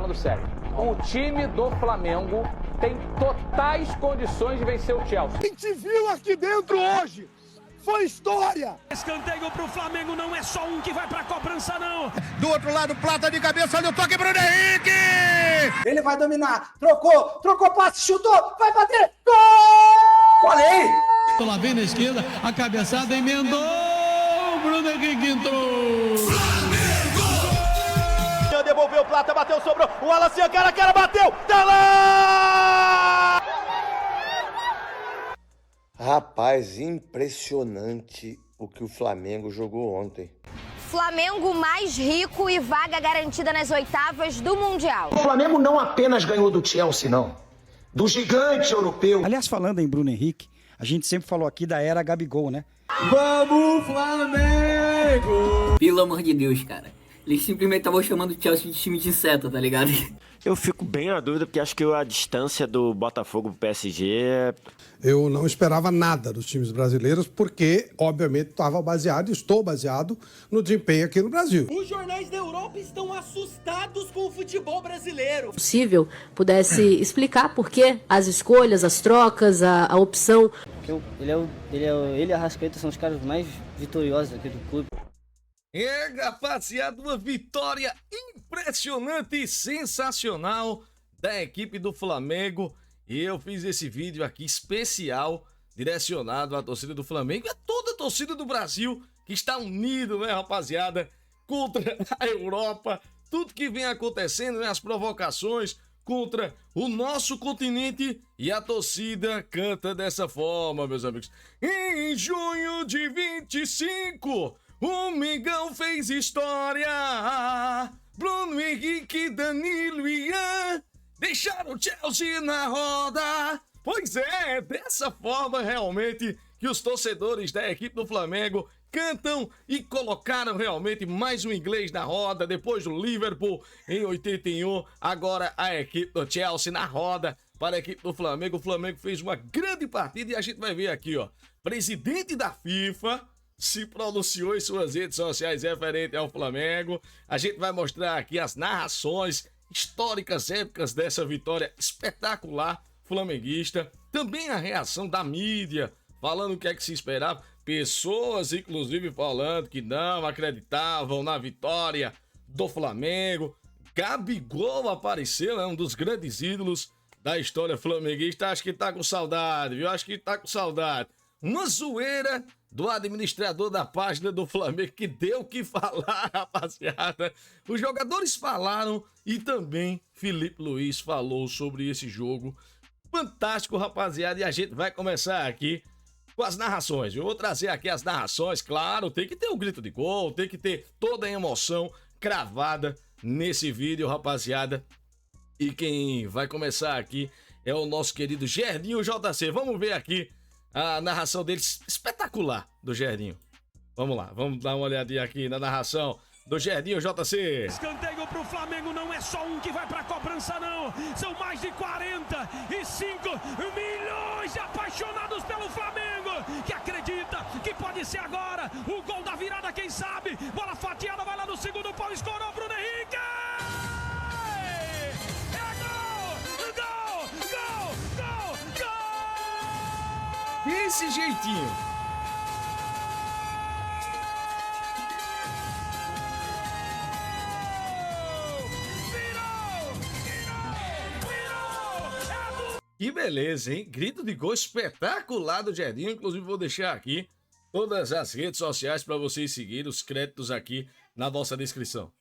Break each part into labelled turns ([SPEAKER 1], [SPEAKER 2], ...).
[SPEAKER 1] falando sério. O time do Flamengo tem totais condições de vencer o Chelsea.
[SPEAKER 2] A gente viu aqui dentro hoje. Foi história!
[SPEAKER 3] Escanteio pro Flamengo, não é só um que vai pra cobrança, não!
[SPEAKER 2] Do outro lado, Plata de cabeça, olha o toque pro Henrique!
[SPEAKER 4] Ele vai dominar, trocou passe, chutou, vai bater, gol! Olha aí!
[SPEAKER 5] Tô lá bem na esquerda, a cabeçada emendou, o Bruno Henrique entrou!
[SPEAKER 6] Flamengo! Devolveu, Plata, bateu, sobrou, o Wallace, cara, bateu, tá lá!
[SPEAKER 7] Rapaz, impressionante o que o Flamengo jogou ontem.
[SPEAKER 8] Flamengo mais rico e vaga garantida nas oitavas do Mundial.
[SPEAKER 9] O Flamengo não apenas ganhou do Chelsea, não. Do gigante europeu.
[SPEAKER 10] Aliás, falando em Bruno Henrique, a gente sempre falou aqui da era Gabigol, né?
[SPEAKER 11] Vamos, Flamengo!
[SPEAKER 12] Pelo amor de Deus, cara. Eles simplesmente estavam chamando o Chelsea de time de seta, tá ligado?
[SPEAKER 13] Eu fico bem na dúvida, porque acho que a distância do Botafogo pro PSG é...
[SPEAKER 14] Eu não esperava nada dos times brasileiros, porque, obviamente, estou baseado no desempenho aqui no Brasil.
[SPEAKER 15] Os jornais da Europa estão assustados com o futebol brasileiro.
[SPEAKER 16] Se possível, pudesse explicar por que as escolhas, as trocas, a opção.
[SPEAKER 17] Ele e a Arrascaeta são os caras mais vitoriosos aqui do clube.
[SPEAKER 18] Rapaziada, uma vitória impressionante e sensacional da equipe do Flamengo. E eu fiz esse vídeo aqui especial, direcionado à torcida do Flamengo e a toda a torcida do Brasil, que está unido, né, rapaziada, contra a Europa. Tudo que vem acontecendo, né, as provocações contra o nosso continente, e a torcida canta dessa forma, meus amigos. Em junho de 25... o Mengão fez história, Bruno Henrique, Danilo e Ian deixaram o Chelsea na roda. Pois é, dessa forma realmente que os torcedores da equipe do Flamengo cantam e colocaram realmente mais um inglês na roda, depois do Liverpool em 81, agora a equipe do Chelsea na roda para a equipe do Flamengo. O Flamengo fez uma grande partida e a gente vai ver aqui, ó, presidente da FIFA se pronunciou em suas redes sociais referente ao Flamengo. A gente vai mostrar aqui as narrações históricas, épicas dessa vitória espetacular flamenguista. Também a reação da mídia, falando o que é que se esperava. Pessoas, inclusive, falando que não acreditavam na vitória do Flamengo. Gabigol apareceu, é um dos grandes ídolos da história flamenguista. Acho que tá com saudade, viu? Acho que tá com saudade. Uma zoeira do administrador da página do Flamengo, que deu o que falar, rapaziada. Os jogadores falaram e também Felipe Luiz falou sobre esse jogo. Fantástico, rapaziada. E a gente vai começar aqui com as narrações. Eu vou trazer aqui as narrações, claro, tem que ter o grito de gol, tem que ter toda a emoção cravada nesse vídeo, rapaziada. E quem vai começar aqui é o nosso querido Gerdinho JC. Vamos ver aqui a narração dele espetacular do Gerdinho. Vamos lá, vamos dar uma olhadinha aqui na narração do Gerdinho JC.
[SPEAKER 3] Escanteio pro Flamengo, não é só um que vai pra cobrança, não. São mais de 45 milhões de apaixonados pelo Flamengo, que acredita que pode ser agora o gol da virada, quem sabe. Bola fatiada, vai lá no segundo pau, escorou Bruno Henrique.
[SPEAKER 18] Desse jeitinho. Que beleza, hein? Grito de gol espetacular do Gerdinho. Inclusive, vou deixar aqui todas as redes sociais para vocês seguirem, os créditos aqui na nossa descrição.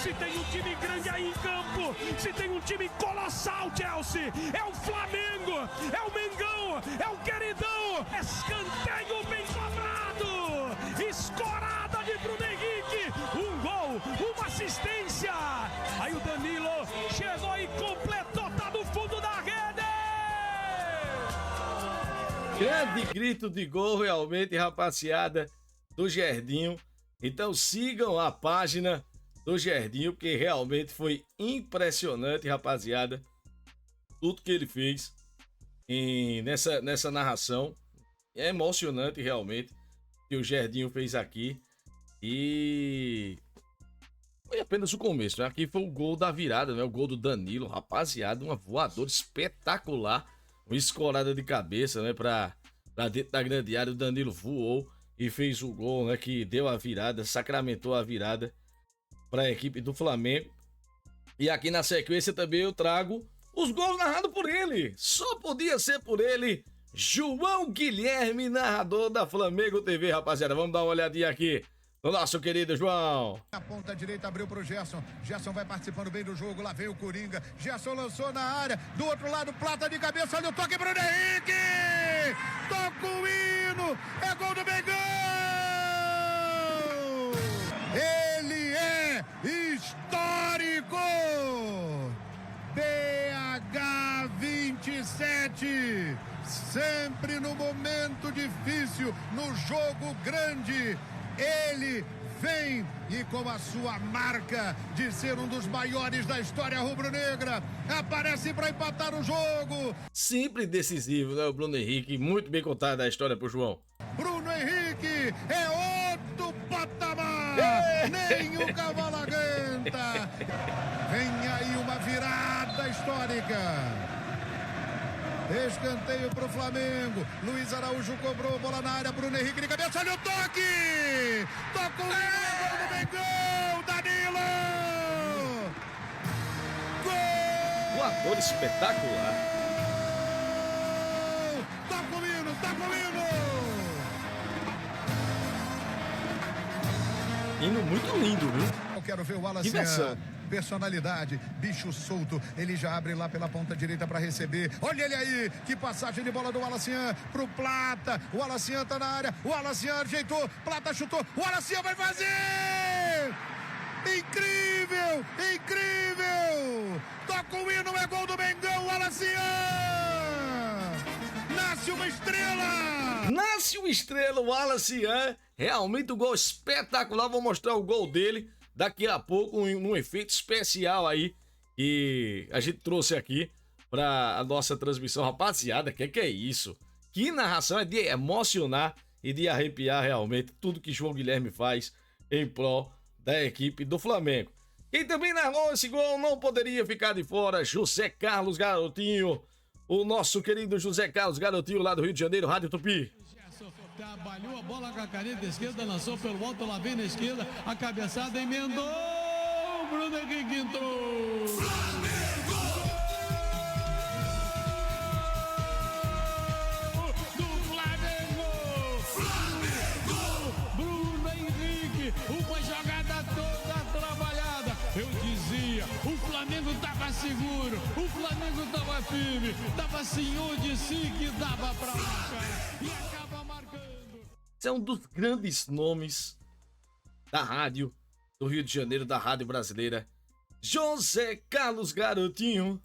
[SPEAKER 3] Se tem um time grande aí em campo, se tem um time colossal, Chelsea, é o Flamengo, é o Mengão, é o queridão, escanteio bem cobrado, escorada de Bruno Henrique, um gol, uma assistência, aí o Danilo chegou e completou, tá no fundo da rede!
[SPEAKER 18] Grande grito de gol realmente, rapaziada, do Gerdinho. Então sigam a página do Gerdinho, porque realmente foi impressionante, rapaziada, tudo que ele fez nessa narração. É emocionante realmente o que o Gerdinho fez aqui. E foi apenas o começo, né? Aqui foi o gol da virada, né? O gol do Danilo, rapaziada, uma voadora espetacular, uma escorada de cabeça, né? Pra dentro da grande área, o Danilo voou e fez o gol, né? Que deu a virada, sacramentou a virada para a equipe do Flamengo. E aqui na sequência também eu trago os gols narrados por ele. Só podia ser por ele, João Guilherme, narrador da Flamengo TV, rapaziada. Vamos dar uma olhadinha aqui no nosso querido João.
[SPEAKER 19] A ponta direita abriu pro Gerson. Gerson vai participando bem do jogo. Lá vem o Coringa. Gerson lançou na área. Do outro lado, Plata de cabeça. Olha o toque, Bruno Henrique! Toca o hino! É gol do Mengão! Ele é histórico! BH27, sempre no momento difícil, no jogo grande, ele vem e com a sua marca de ser um dos maiores da história rubro-negra, aparece para empatar o jogo.
[SPEAKER 18] Sempre decisivo, né? O Bruno Henrique, muito bem contada a história pro João.
[SPEAKER 19] Bruno Henrique é outro patamar, nem o cavalo aguenta. Vem aí uma virada histórica. Escanteio pro Flamengo. Luiz Araújo cobrou, bola na área, Bruno Henrique de cabeça, olha o toque! Toca o hino, gol do Mengão, Danilo! Gol!
[SPEAKER 18] Voador espetacular.
[SPEAKER 19] Toca o hino, toca o hino!
[SPEAKER 18] Hino muito lindo, viu?
[SPEAKER 19] Eu quero ver o Wallace. Personalidade, bicho solto, ele já abre lá pela ponta direita para receber. Olha ele aí, que passagem de bola do Wallacian pro Plata. O Wallacian tá na área, o Wallacian ajeitou, Plata chutou, o Wallacian vai fazer! Incrível, incrível! Toca o hino, é gol do Mengão, Wallacian! Nasce uma estrela!
[SPEAKER 18] Nasce uma estrela, o Wallacian. Realmente um gol espetacular, vou mostrar o gol dele daqui a pouco, num efeito especial aí que a gente trouxe aqui para a nossa transmissão. Rapaziada, que é isso? Que narração, é de emocionar e de arrepiar realmente tudo que João Guilherme faz em prol da equipe do Flamengo. Quem também narrou esse gol não poderia ficar de fora, José Carlos Garotinho, o nosso querido José Carlos Garotinho lá do Rio de Janeiro, Rádio Tupi.
[SPEAKER 5] Trabalhou a bola com a caneta esquerda, lançou pelo alto, lá vem na esquerda, a cabeçada emendou, Bruno Henrique entrou. Flamengo! Do Flamengo! Flamengo! Bruno Henrique, uma jogada toda trabalhada. Eu dizia, o Flamengo tava seguro, o Flamengo tava firme, tava senhor de si que dava pra marcar. E acaba marcando.
[SPEAKER 18] Esse é um dos grandes nomes da rádio do Rio de Janeiro, da rádio brasileira, José Carlos Garotinho.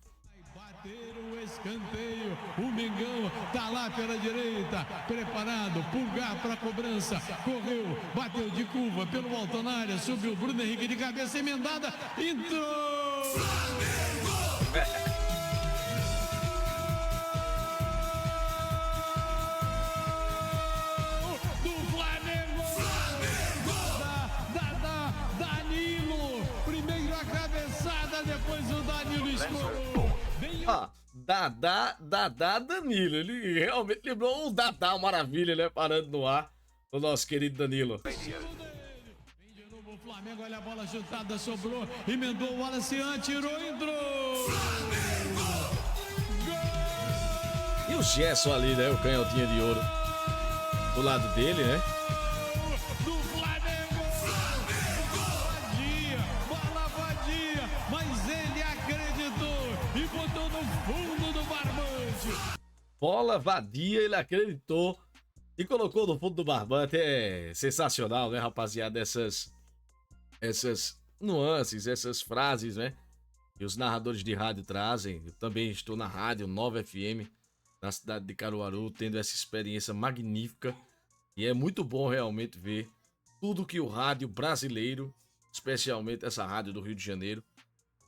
[SPEAKER 5] Bater o escanteio, o Mengão tá lá pela direita, preparado, Pulgar para cobrança, correu, bateu de curva pelo alto na área, subiu Bruno Henrique de cabeça emendada, entrou! Flamengo! Depois o Danilo escorou.
[SPEAKER 18] Dadá Danilo. Ele realmente lembrou o Dadá Maravilha, né? Parando no ar. O nosso querido Danilo.
[SPEAKER 5] Vem de novo o Flamengo, olha a bola chutada, sobrou. Emendou o Wallace, tirou, entrou. Flamengo!
[SPEAKER 18] Gol! E o Gerson ali, né? O canhotinha de ouro. Do lado dele, né? Bola vadia, ele acreditou e colocou no fundo do barbante. É sensacional, né, rapaziada? Essas nuances, essas frases, né? Que os narradores de rádio trazem. Eu também estou na rádio 9 FM, na cidade de Caruaru, tendo essa experiência magnífica. E é muito bom realmente ver tudo que o rádio brasileiro, especialmente essa rádio do Rio de Janeiro,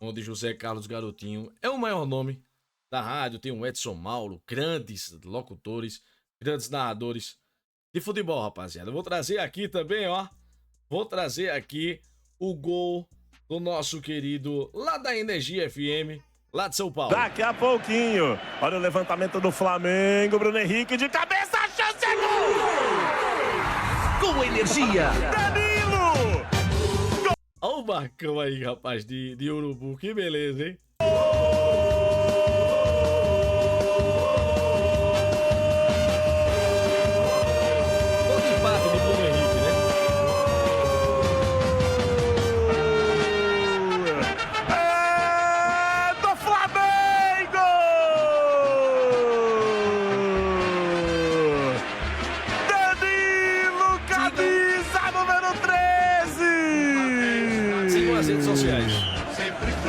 [SPEAKER 18] onde José Carlos Garotinho é o maior nome da rádio, tem o Edson Mauro, grandes locutores grandes narradores de futebol, rapaziada. Eu vou trazer aqui também, ó. Vou trazer aqui o gol do nosso querido lá da Energia FM, lá de São Paulo.
[SPEAKER 20] Daqui a pouquinho. Olha o levantamento do Flamengo. Bruno Henrique de cabeça. A chance é gol!
[SPEAKER 21] Com Energia.
[SPEAKER 20] Danilo!
[SPEAKER 18] Olha o Marcão aí, rapaz, de Urubu. Que beleza, hein?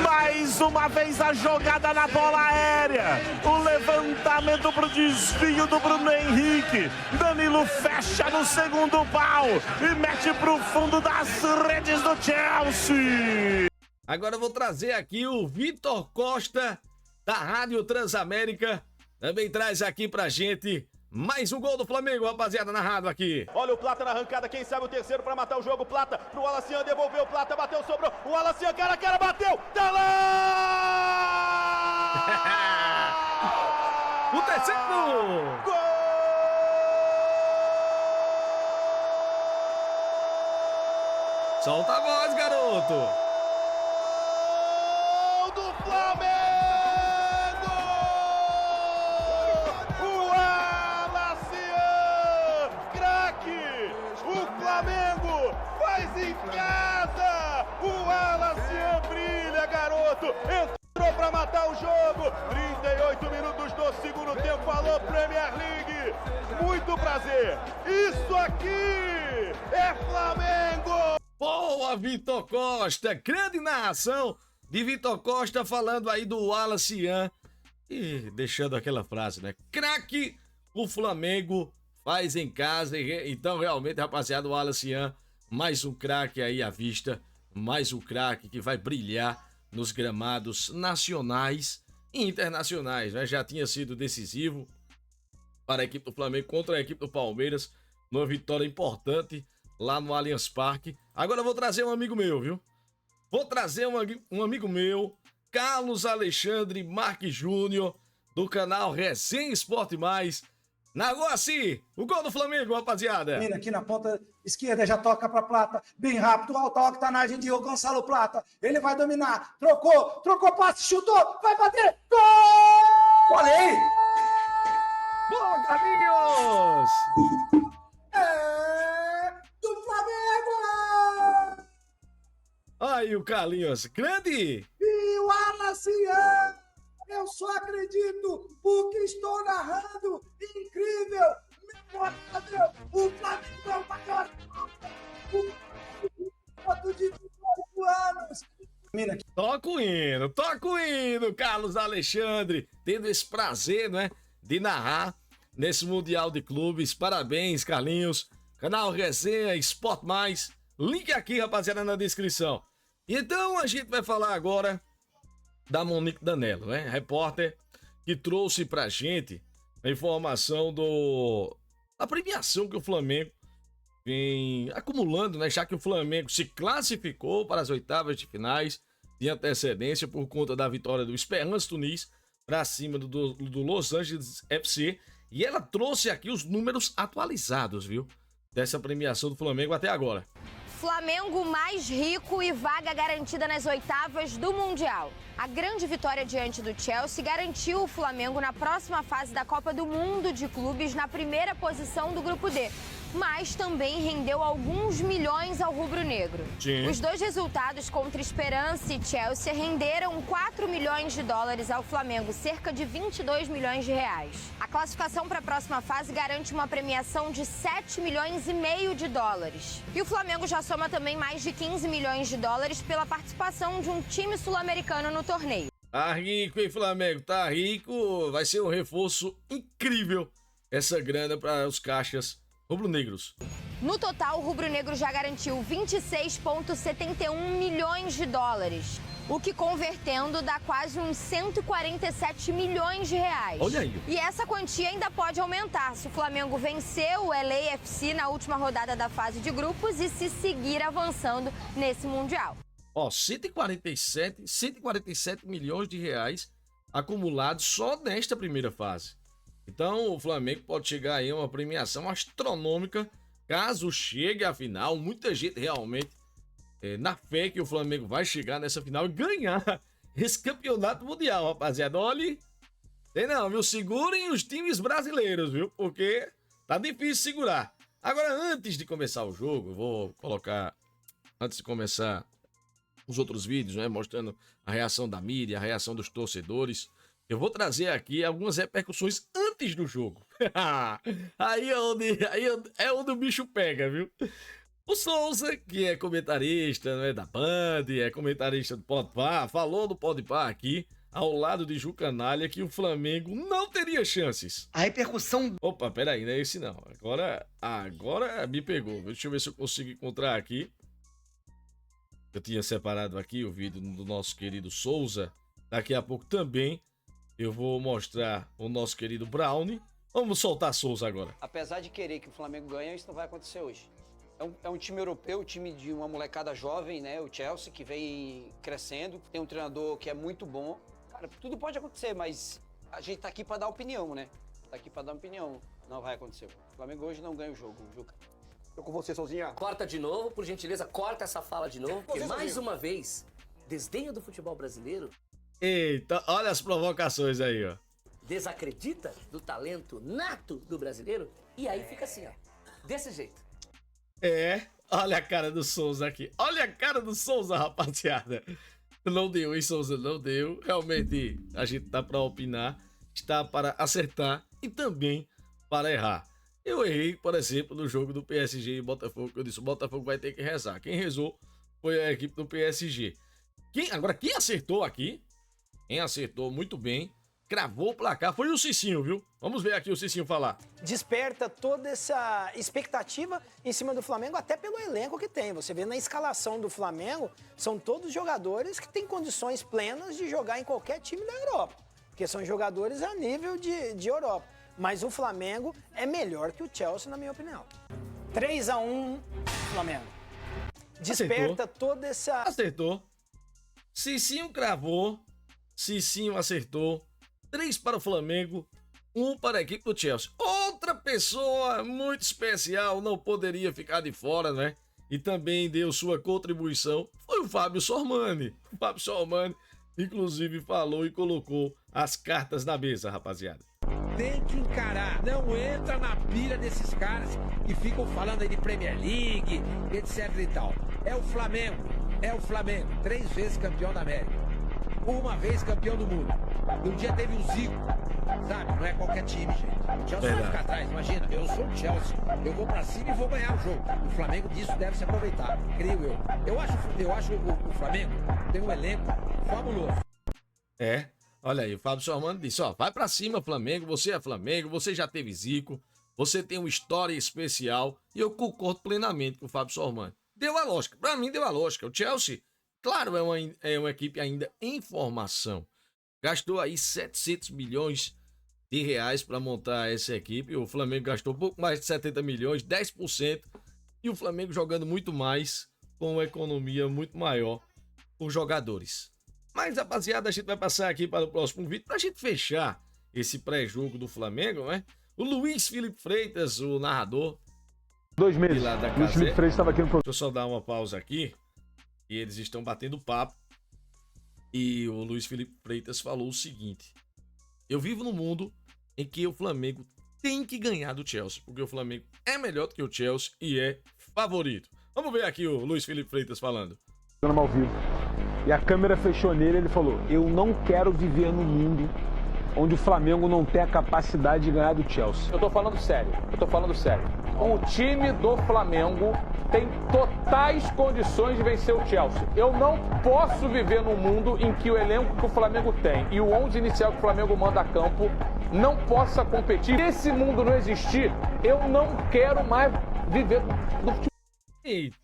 [SPEAKER 20] Mais uma vez a jogada na bola aérea. O levantamento para o desvio do Bruno Henrique. Danilo fecha no segundo pau e mete para o fundo das redes do Chelsea.
[SPEAKER 18] Agora eu vou trazer aqui o Vitor Costa, da Rádio Transamérica. Também traz aqui pra gente mais um gol do Flamengo, rapaziada, narrado aqui.
[SPEAKER 6] Olha o Plata na arrancada, quem sabe o terceiro pra matar o jogo. Plata pro Alacian, devolveu o Plata, bateu, sobrou. O Alacian, cara a cara, bateu. Tá lá!
[SPEAKER 18] O terceiro!
[SPEAKER 6] Gol!
[SPEAKER 18] Solta a voz, garoto!
[SPEAKER 6] Gol do Flamengo! Flamengo faz em casa, o Alacian brilha, garoto, entrou pra matar o jogo, 38 minutos do segundo tempo, falou Premier League, muito prazer, isso aqui é Flamengo!
[SPEAKER 18] Boa, Vitor Costa, grande narração de Vitor Costa falando aí do Alacian e deixando aquela frase, né, craque, o Flamengo faz em casa, então realmente, rapaziada, o Alacian, mais um craque aí à vista, mais um craque que vai brilhar nos gramados nacionais e internacionais, né? Já tinha sido decisivo para a equipe do Flamengo contra a equipe do Palmeiras, numa vitória importante lá no Allianz Parque. Agora eu vou trazer um amigo meu, viu? Vou trazer um amigo meu, Carlos Alexandre Marques Júnior, do canal Resenha Esporte Mais. Narrou assim, o gol do Flamengo, rapaziada.
[SPEAKER 4] Aqui na ponta esquerda, já toca para Plata, bem rápido, alta octanagem de Gonçalo Plata. Ele vai dominar, trocou passe, chutou, vai bater, gol! Olha aí!
[SPEAKER 18] Boa, Carlinhos!
[SPEAKER 4] É do Flamengo!
[SPEAKER 18] Aí o Carlinhos, grande!
[SPEAKER 4] E o Alacian! Eu só acredito porque estou narrando. Incrível! Memorável! O Flamengo é o maior de 18 anos.
[SPEAKER 18] Toca o hino, Carlos Alexandre. Tendo esse prazer, né, de narrar nesse Mundial de Clubes. Parabéns, Carlinhos. Canal Resenha Esporte Mais. Link aqui, rapaziada, na descrição. Então a gente vai falar agora da Monique Danello, né? Repórter que trouxe pra gente a informação da premiação que o Flamengo vem acumulando, né? Já que o Flamengo se classificou para as oitavas de finais de antecedência por conta da vitória do Esperance Tunis para cima do Los Angeles FC. E ela trouxe aqui os números atualizados, viu? Dessa premiação do Flamengo até agora.
[SPEAKER 8] Flamengo mais rico e vaga garantida nas oitavas do Mundial. A grande vitória diante do Chelsea garantiu o Flamengo na próxima fase da Copa do Mundo de Clubes na primeira posição do Grupo D, mas também rendeu alguns milhões ao rubro-negro. Os dois resultados contra Esperance e Chelsea renderam 4 milhões de dólares ao Flamengo, cerca de 22 milhões de reais. A classificação para a próxima fase garante uma premiação de 7 milhões e meio de dólares. E o Flamengo já soma também mais de 15 milhões de dólares pela participação de um time sul-americano no torneio.
[SPEAKER 18] Tá rico, hein, Flamengo? Tá rico. Vai ser um reforço incrível essa grana para os caixas rubro-negros.
[SPEAKER 8] No total, o rubro-negro já garantiu 26,71 milhões de dólares. o que convertendo dá quase uns 147 milhões de reais.
[SPEAKER 18] Olha aí.
[SPEAKER 8] E essa quantia ainda pode aumentar se o Flamengo vencer o LAFC na última rodada da fase de grupos e se seguir avançando nesse Mundial.
[SPEAKER 18] Ó, 147 milhões de reais acumulados só nesta primeira fase. Então o Flamengo pode chegar aí a uma premiação astronômica caso chegue à final. Muita gente realmente na fé que o Flamengo vai chegar nessa final e ganhar esse campeonato mundial, rapaziada. Olha, tem não, viu? Segurem os times brasileiros, viu? Porque tá difícil segurar. Agora, antes de começar o jogo, eu vou colocar, antes de começar os outros vídeos, né? Mostrando a reação da mídia, a reação dos torcedores. Eu vou trazer aqui algumas repercussões antes do jogo. aí é onde o bicho pega, viu? O Souza, que é comentarista, né, da Band, é comentarista do Podpah, falou do Podpah aqui, ao lado de Ju Canalha, que o Flamengo não teria chances.
[SPEAKER 9] A repercussão...
[SPEAKER 18] Opa, peraí, não é esse não. Agora me pegou. Deixa eu ver se eu consigo encontrar aqui. Eu tinha separado aqui o vídeo do nosso querido Souza. Daqui a pouco também eu vou mostrar o nosso querido Brownie. Vamos soltar Souza agora.
[SPEAKER 21] Apesar de querer que o Flamengo ganhe, isso não vai acontecer hoje. É um time europeu, um time de uma molecada jovem, né? O Chelsea, que vem crescendo, tem um treinador que é muito bom. Cara, tudo pode acontecer, mas a gente tá aqui pra dar opinião, né? Tá aqui pra dar opinião. Não vai acontecer. O Flamengo hoje não ganha o jogo, Juca.
[SPEAKER 2] Tô com você, Souzinha.
[SPEAKER 22] Corta de novo, por gentileza, corta essa fala de novo, porque mais uma vez, desdenho do futebol brasileiro.
[SPEAKER 18] Eita, olha as provocações aí, ó.
[SPEAKER 22] Desacredita do talento nato do brasileiro e aí fica assim, ó, desse jeito.
[SPEAKER 18] Olha a cara do Souza aqui. Olha a cara do Souza, rapaziada. Não deu, hein, Souza? Não deu. Realmente, a gente tá pra opinar, está para acertar e também para errar. Eu errei, por exemplo, no jogo do PSG e Botafogo. Eu disse, o Botafogo vai ter que rezar. Quem rezou foi a equipe do PSG. Agora, quem acertou aqui, quem acertou muito bem, cravou o placar, foi o Cicinho, viu? Vamos ver aqui o Cicinho falar.
[SPEAKER 23] Desperta toda essa expectativa em cima do Flamengo, até pelo elenco que tem. Você vê na escalação do Flamengo, são todos jogadores que têm condições plenas de jogar em qualquer time da Europa. Porque são jogadores a nível de Europa. Mas o Flamengo é melhor que o Chelsea, na minha opinião. 3-1, Flamengo. Desperta toda essa...
[SPEAKER 18] Acertou. Cicinho cravou. Cicinho acertou. 3 para o Flamengo, 1 para a equipe do Chelsea. Outra pessoa muito especial não poderia ficar de fora, né? E também deu sua contribuição. Foi o Fábio Sormani. O Fábio Sormani, inclusive, falou e colocou as cartas na mesa, rapaziada.
[SPEAKER 24] Tem que encarar. Não entra na pilha desses caras que ficam falando aí de Premier League, etc e tal. É o Flamengo. 3 vezes campeão da América. 1 vez campeão do mundo. E um dia teve o Zico, sabe? Não é qualquer time, gente. O Chelsea vai ficar atrás, imagina. Eu sou o Chelsea. Eu vou pra cima e vou ganhar o jogo. O Flamengo disso deve se aproveitar, creio eu. Eu acho o Flamengo tem um elenco fabuloso.
[SPEAKER 18] Olha aí, o Fábio Sormani disse, ó, vai pra cima, Flamengo, você já teve Zico, você tem uma história especial, e eu concordo plenamente com o Fábio Sormani. Deu a lógica, pra mim deu a lógica. O Chelsea, claro, é uma equipe ainda em formação. Gastou aí 700 milhões de reais para montar essa equipe. O Flamengo gastou um pouco mais de 70 milhões, 10%. E o Flamengo jogando muito mais, com uma economia muito maior por jogadores. Mas, rapaziada, a gente vai passar aqui para o próximo vídeo. Para a gente fechar esse pré-jogo do Flamengo, né? O Luiz Felipe Freitas, o narrador.
[SPEAKER 25] 2 meses. Luiz Felipe Freitas estava aqui no programa.
[SPEAKER 18] Deixa eu só dar uma pausa aqui. E eles estão batendo papo. E o Luiz Felipe Freitas falou o seguinte: eu vivo num mundo em que o Flamengo tem que ganhar do Chelsea, porque o Flamengo é melhor do que o Chelsea e é favorito. Vamos ver aqui o Luiz Felipe Freitas falando.
[SPEAKER 25] Ao vivo. E a câmera fechou nele, ele falou: eu não quero viver num mundo onde o Flamengo não tem a capacidade de ganhar do Chelsea.
[SPEAKER 1] Eu tô falando sério. O time do Flamengo tem totais condições de vencer o Chelsea. Eu não posso viver num mundo em que o elenco que o Flamengo tem e o 11 inicial que o Flamengo manda a campo não possa competir. Se esse mundo não existir, eu não quero mais viver do futebol.
[SPEAKER 18] Eita,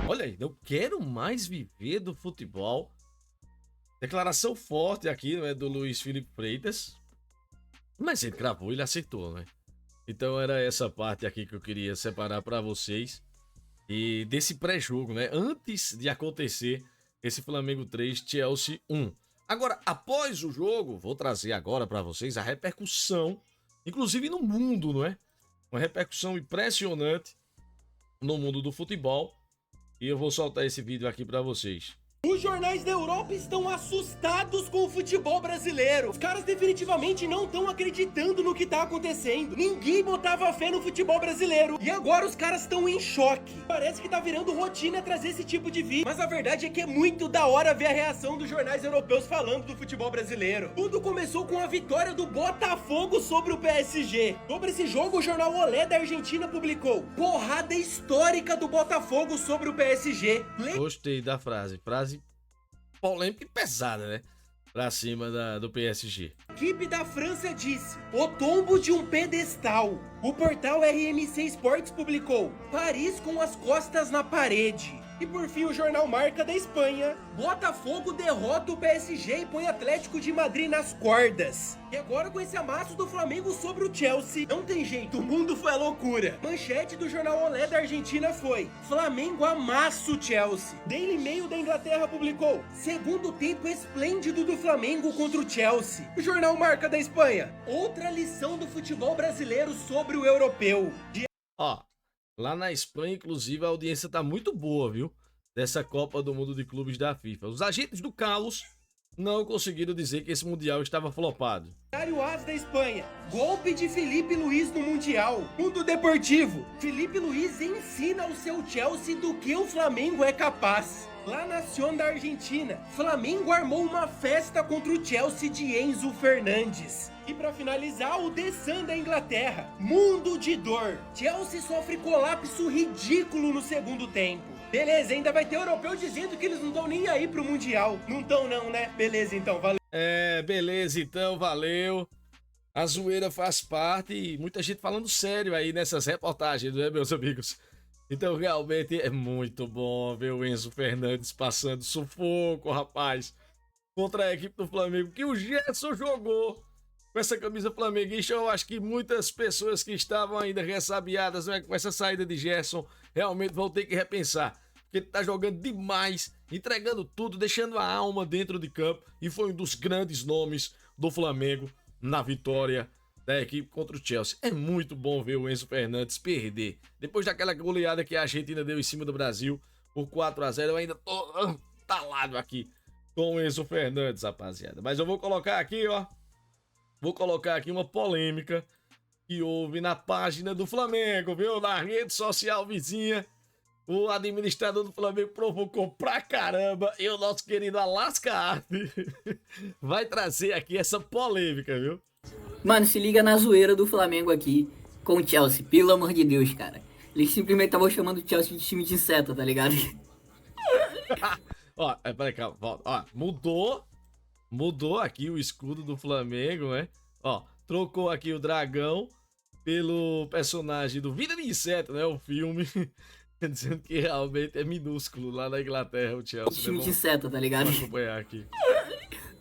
[SPEAKER 18] olha aí, eu quero mais viver do futebol Declaração forte aqui, não é, do Luiz Felipe Freitas. Mas ele cravou, ele acertou, né? Então era essa parte aqui que eu queria separar para vocês. E desse pré-jogo, né? Antes de acontecer esse Flamengo 3, Chelsea 1. Agora, após o jogo, vou trazer agora para vocês a repercussão, inclusive no mundo, não é? Uma repercussão impressionante no mundo do futebol. E eu vou soltar esse vídeo aqui para vocês.
[SPEAKER 15] Os jornais da Europa estão assustados com o futebol brasileiro. Os caras definitivamente não estão acreditando no que tá acontecendo. Ninguém botava fé no futebol brasileiro. E agora os caras estão em choque. Parece que tá virando rotina trazer esse tipo de vídeo. Mas a verdade é que é muito da hora ver a reação dos jornais europeus falando do futebol brasileiro. Tudo começou com a vitória do Botafogo sobre o PSG. Sobre esse jogo, o jornal Olé da Argentina publicou: porrada histórica do Botafogo sobre o PSG.
[SPEAKER 18] Gostei da frase. Frase polêmica e pesada, né? Pra cima do PSG.
[SPEAKER 15] A equipe da França disse: o tombo de um pedestal. O portal RMC Sports publicou: Paris com as costas na parede. E por fim o jornal Marca da Espanha: Botafogo derrota o PSG e põe Atlético de Madrid nas cordas. E agora com esse amasso do Flamengo sobre o Chelsea, não tem jeito, o mundo foi a loucura. Manchete do jornal Olé da Argentina foi: Flamengo amassa o Chelsea. Daily Mail da Inglaterra publicou: segundo tempo esplêndido do Flamengo contra o Chelsea. O jornal Marca da Espanha: outra lição do futebol brasileiro sobre o europeu.
[SPEAKER 18] Ó, lá na Espanha, inclusive, a audiência tá muito boa, viu? Dessa Copa do Mundo de Clubes da FIFA. Os agentes do Carlos não conseguiram dizer que esse Mundial estava flopado.
[SPEAKER 15] Diário AS da Espanha: golpe de Felipe Luiz no Mundial. Mundo Deportivo: Felipe Luiz ensina ao seu Chelsea do que o Flamengo é capaz. La Nación da Argentina: Flamengo armou uma festa contra o Chelsea de Enzo Fernandes. E pra finalizar, o The Sun da Inglaterra: mundo de dor. Chelsea sofre colapso ridículo no segundo tempo. Beleza, ainda vai ter europeu dizendo que eles não estão nem aí pro Mundial. Não estão não, né? Beleza então, valeu.
[SPEAKER 18] Beleza então, valeu. A zoeira faz parte e muita gente falando sério aí nessas reportagens, né, meus amigos? Então realmente é muito bom ver o Enzo Fernandes passando sufoco, rapaz, contra a equipe do Flamengo, que o Gerson jogou com essa camisa flamenguista. Eu acho que muitas pessoas que estavam ainda ressabiadas, né, com essa saída de Gerson, realmente vão ter que repensar, porque ele tá jogando demais, entregando tudo, deixando a alma dentro de campo, e foi um dos grandes nomes do Flamengo na vitória da equipe contra o Chelsea. É muito bom ver o Enzo Fernandes perder. Depois daquela goleada que a Argentina deu em cima do Brasil por 4-0, eu ainda tô talado aqui com o Enzo Fernandes, rapaziada. Mas eu vou colocar aqui, ó. Vou colocar aqui uma polêmica que houve na página do Flamengo, viu? Na rede social vizinha. O administrador do Flamengo provocou pra caramba. E o nosso querido Alasca Arte vai trazer aqui essa polêmica, viu?
[SPEAKER 7] Mano, se liga na zoeira do Flamengo aqui com o Chelsea, pelo amor de Deus, cara. Eles simplesmente estavam chamando o Chelsea de time de inseto, tá ligado?
[SPEAKER 18] Ó, peraí, calma, volta. Ó, mudou aqui o escudo do Flamengo, né? Ó, trocou aqui o dragão pelo personagem do Vida de Inseto, né? O filme, dizendo que realmente é minúsculo lá na Inglaterra, o Chelsea.
[SPEAKER 7] Time de inseto, tá ligado?
[SPEAKER 18] Vou acompanhar aqui.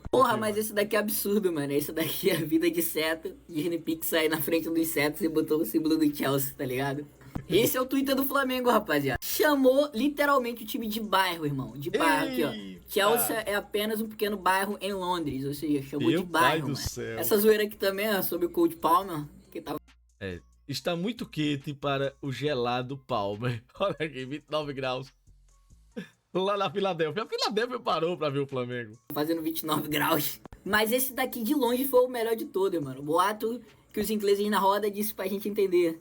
[SPEAKER 7] Porra, mas esse daqui é absurdo, mano. Esse daqui é Vida de Inseto. Disney Pixar aí na frente do inseto e botou o símbolo do Chelsea, tá ligado? Esse é o Twitter do Flamengo, rapaziada. Chamou literalmente o time de bairro, irmão. De bairro aqui, ó. Chelsea é apenas um pequeno bairro em Londres. Ou seja, chamou de bairro, mano. Essa zoeira aqui também é sobre o Cold Palmer. Que tava...
[SPEAKER 18] Está muito quente para o gelado Palmer. Olha aqui, 29 graus. Lá na Filadélfia. A Filadélfia parou pra ver o Flamengo.
[SPEAKER 7] Fazendo 29 graus. Mas esse daqui de longe foi o melhor de todos, mano. O boato que os ingleses na roda disse pra gente entender.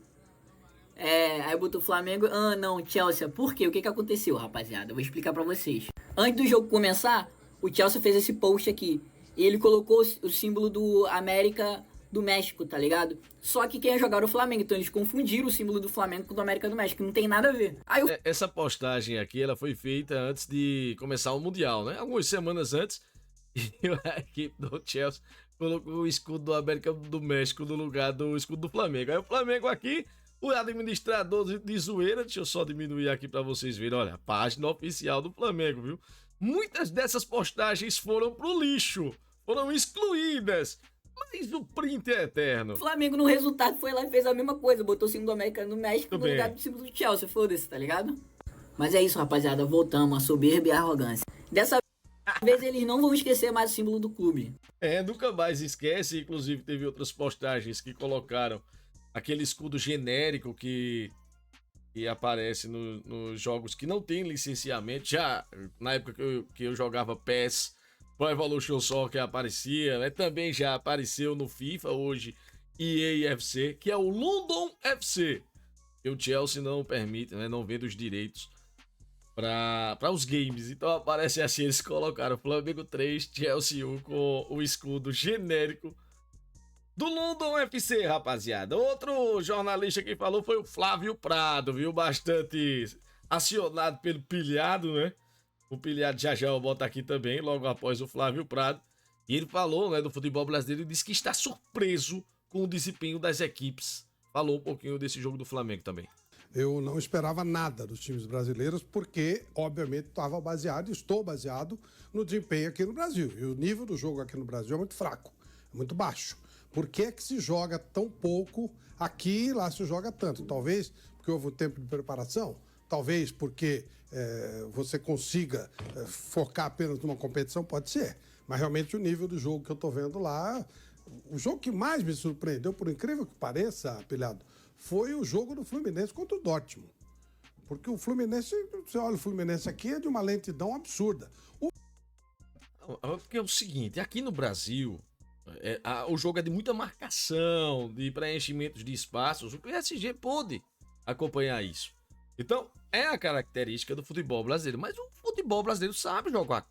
[SPEAKER 7] Aí botou o Flamengo. Ah, não, Chelsea. Por quê? O que aconteceu, rapaziada? Eu vou explicar pra vocês. Antes do jogo começar, o Chelsea fez esse post aqui. E ele colocou o símbolo do América do México, tá ligado? Só que quem ia jogar o Flamengo, então eles confundiram o símbolo do Flamengo com o do América do México, não tem nada a ver.
[SPEAKER 18] Essa postagem aqui, ela foi feita antes de começar o Mundial, né? Algumas semanas antes, e a equipe do Chelsea colocou o escudo do América do México no lugar do escudo do Flamengo. Aí o Flamengo aqui, o administrador de zoeira, deixa eu só diminuir aqui pra vocês verem, olha, a página oficial do Flamengo, viu? muitas dessas postagens foram pro lixo, foram excluídas, mas o print é eterno.
[SPEAKER 7] O Flamengo, no resultado, foi lá e fez a mesma coisa. Botou o símbolo do América no México no lugar do símbolo do Chelsea. Foda-se, tá ligado? Mas é isso, rapaziada. Voltamos. A soberba e a arrogância. Dessa vez, eles não vão esquecer mais o símbolo do clube.
[SPEAKER 18] Nunca mais esquece. Inclusive, teve outras postagens que colocaram aquele escudo genérico que aparece nos jogos que não tem licenciamento. Já na época que eu jogava PES, Pro Evolution Soccer aparecia, né? Também já apareceu no FIFA, hoje EA FC, que é o London FC. E o Chelsea não permite, né? Não vende os direitos para os games. Então aparece assim, eles colocaram Flamengo 3, Chelsea 1 com o escudo genérico do London FC, rapaziada. Outro jornalista que falou foi o Flávio Prado, viu? Bastante acionado pelo pilhado, né? O pilhado já eu boto aqui também, logo após o Flávio Prado. E ele falou, né, do futebol brasileiro e disse que está surpreso com o desempenho das equipes. Falou um pouquinho desse jogo do Flamengo também.
[SPEAKER 10] Eu não esperava nada dos times brasileiros porque, obviamente, estou baseado no desempenho aqui no Brasil. E o nível do jogo aqui no Brasil é muito fraco, é muito baixo. Por que é que se joga tão pouco aqui e lá se joga tanto? Talvez porque houve um tempo de preparação, talvez porque você consiga focar apenas numa competição, pode ser. Mas realmente o nível do jogo que eu estou vendo lá, o jogo que mais me surpreendeu, por incrível que pareça, Pilhado, foi o jogo do Fluminense contra o Dortmund. Porque o Fluminense, você olha o Fluminense aqui, é de uma lentidão absurda.
[SPEAKER 18] Porque é o seguinte, aqui no Brasil, o jogo é de muita marcação, de preenchimentos de espaços. O PSG pôde acompanhar isso. Então, é a característica do futebol brasileiro. Mas o futebol brasileiro sabe jogar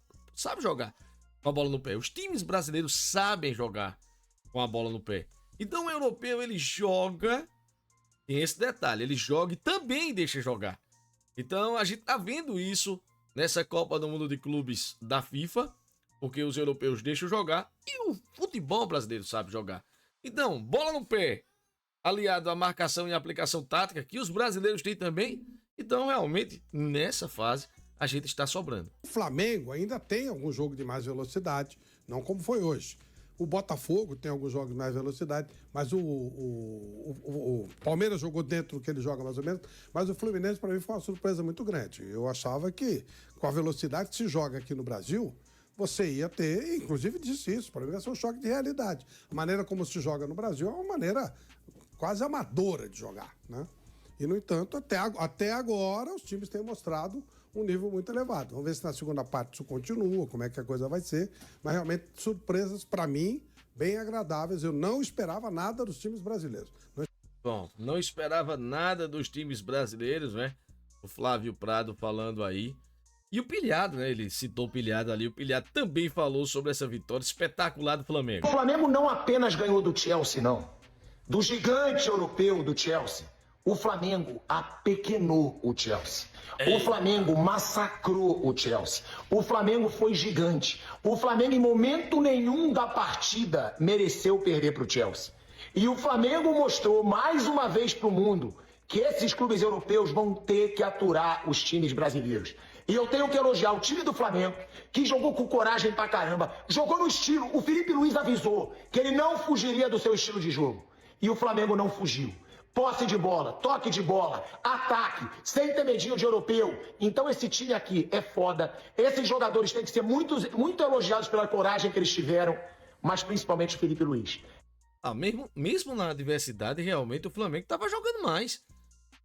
[SPEAKER 18] com a bola no pé. Os times brasileiros sabem jogar com a bola no pé. Então, o europeu, ele joga, tem esse detalhe, ele joga e também deixa jogar. Então, a gente tá vendo isso nessa Copa do Mundo de Clubes da FIFA, porque os europeus deixam jogar e o futebol brasileiro sabe jogar. Então, bola no pé, aliado à marcação e aplicação tática, que os brasileiros têm também. Então, realmente, nessa fase, a gente está sobrando.
[SPEAKER 10] O Flamengo ainda tem algum jogo de mais velocidade, não como foi hoje. O Botafogo tem alguns jogos de mais velocidade, mas o Palmeiras jogou dentro do que ele joga mais ou menos, mas o Fluminense para mim foi uma surpresa muito grande. Eu achava que com a velocidade que se joga aqui no Brasil, você ia ter, inclusive disse isso, para mim vai ser um choque de realidade. A maneira como se joga no Brasil é uma maneira quase amadora de jogar, né? E, no entanto, até agora os times têm mostrado um nível muito elevado. Vamos ver se na segunda parte isso continua, como é que a coisa vai ser. Mas realmente surpresas, para mim, bem agradáveis. Eu não esperava nada dos times brasileiros.
[SPEAKER 18] Bom, não esperava nada dos times brasileiros, né? O Flávio Prado falando aí. E o Pilhado, né? Ele citou o Pilhado ali. O Pilhado também falou sobre essa vitória espetacular do Flamengo.
[SPEAKER 9] O Flamengo não apenas ganhou do Chelsea, não. Do gigante europeu do Chelsea. O Flamengo apequenou o Chelsea. O Flamengo massacrou o Chelsea. O Flamengo foi gigante. O Flamengo, em momento nenhum da partida, mereceu perder para o Chelsea. E o Flamengo mostrou mais uma vez para o mundo que esses clubes europeus vão ter que aturar os times brasileiros. E eu tenho que elogiar o time do Flamengo, que jogou com coragem pra caramba, jogou no estilo. O Felipe Luiz avisou que ele não fugiria do seu estilo de jogo. E o Flamengo não fugiu. Posse de bola, toque de bola, ataque, sem ter medinho de europeu. Então esse time aqui é foda. Esses jogadores têm que ser muito elogiados pela coragem que eles tiveram, mas principalmente o Felipe Luiz.
[SPEAKER 18] Mesmo na adversidade, realmente o Flamengo estava jogando mais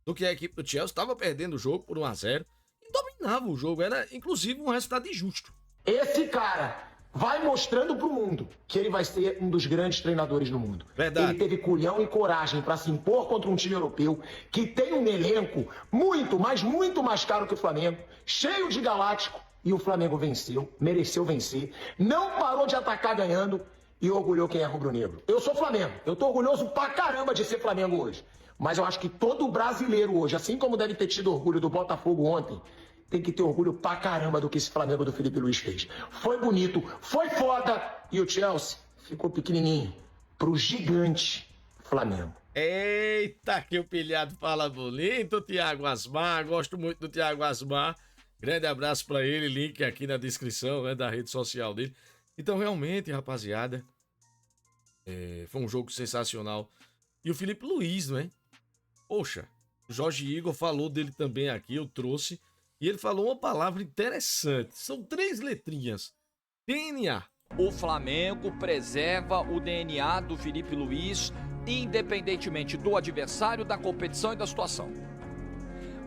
[SPEAKER 18] do que a equipe do Chelsea. Estava perdendo o jogo por 1-0 e dominava o jogo. Era, inclusive, um resultado injusto.
[SPEAKER 9] Esse cara vai mostrando pro mundo que ele vai ser um dos grandes treinadores do mundo.
[SPEAKER 18] Verdade.
[SPEAKER 9] Ele teve culhão e coragem para se impor contra um time europeu que tem um elenco muito mais caro que o Flamengo, cheio de galáctico, e o Flamengo venceu, mereceu vencer, não parou de atacar ganhando e orgulhou quem é rubro-negro. Eu sou Flamengo, eu tô orgulhoso pra caramba de ser Flamengo hoje, mas eu acho que todo brasileiro hoje, assim como deve ter tido orgulho do Botafogo ontem, tem que ter orgulho pra caramba do que esse Flamengo do Felipe Luiz fez. Foi bonito, foi foda, e o Chelsea ficou pequenininho pro gigante Flamengo.
[SPEAKER 18] Eita, que o Pilhado fala bonito, Thiago Asmar. Gosto muito do Thiago Asmar. Grande abraço pra ele, link aqui na descrição, né, da rede social dele. Então, realmente, rapaziada, foi um jogo sensacional. E o Felipe Luiz, não é? Poxa, o Jorge Igor falou dele também aqui, eu trouxe. E ele falou uma palavra interessante. São 3 letrinhas. DNA.
[SPEAKER 11] O Flamengo preserva o DNA do Felipe Luiz, independentemente do adversário, da competição e da situação.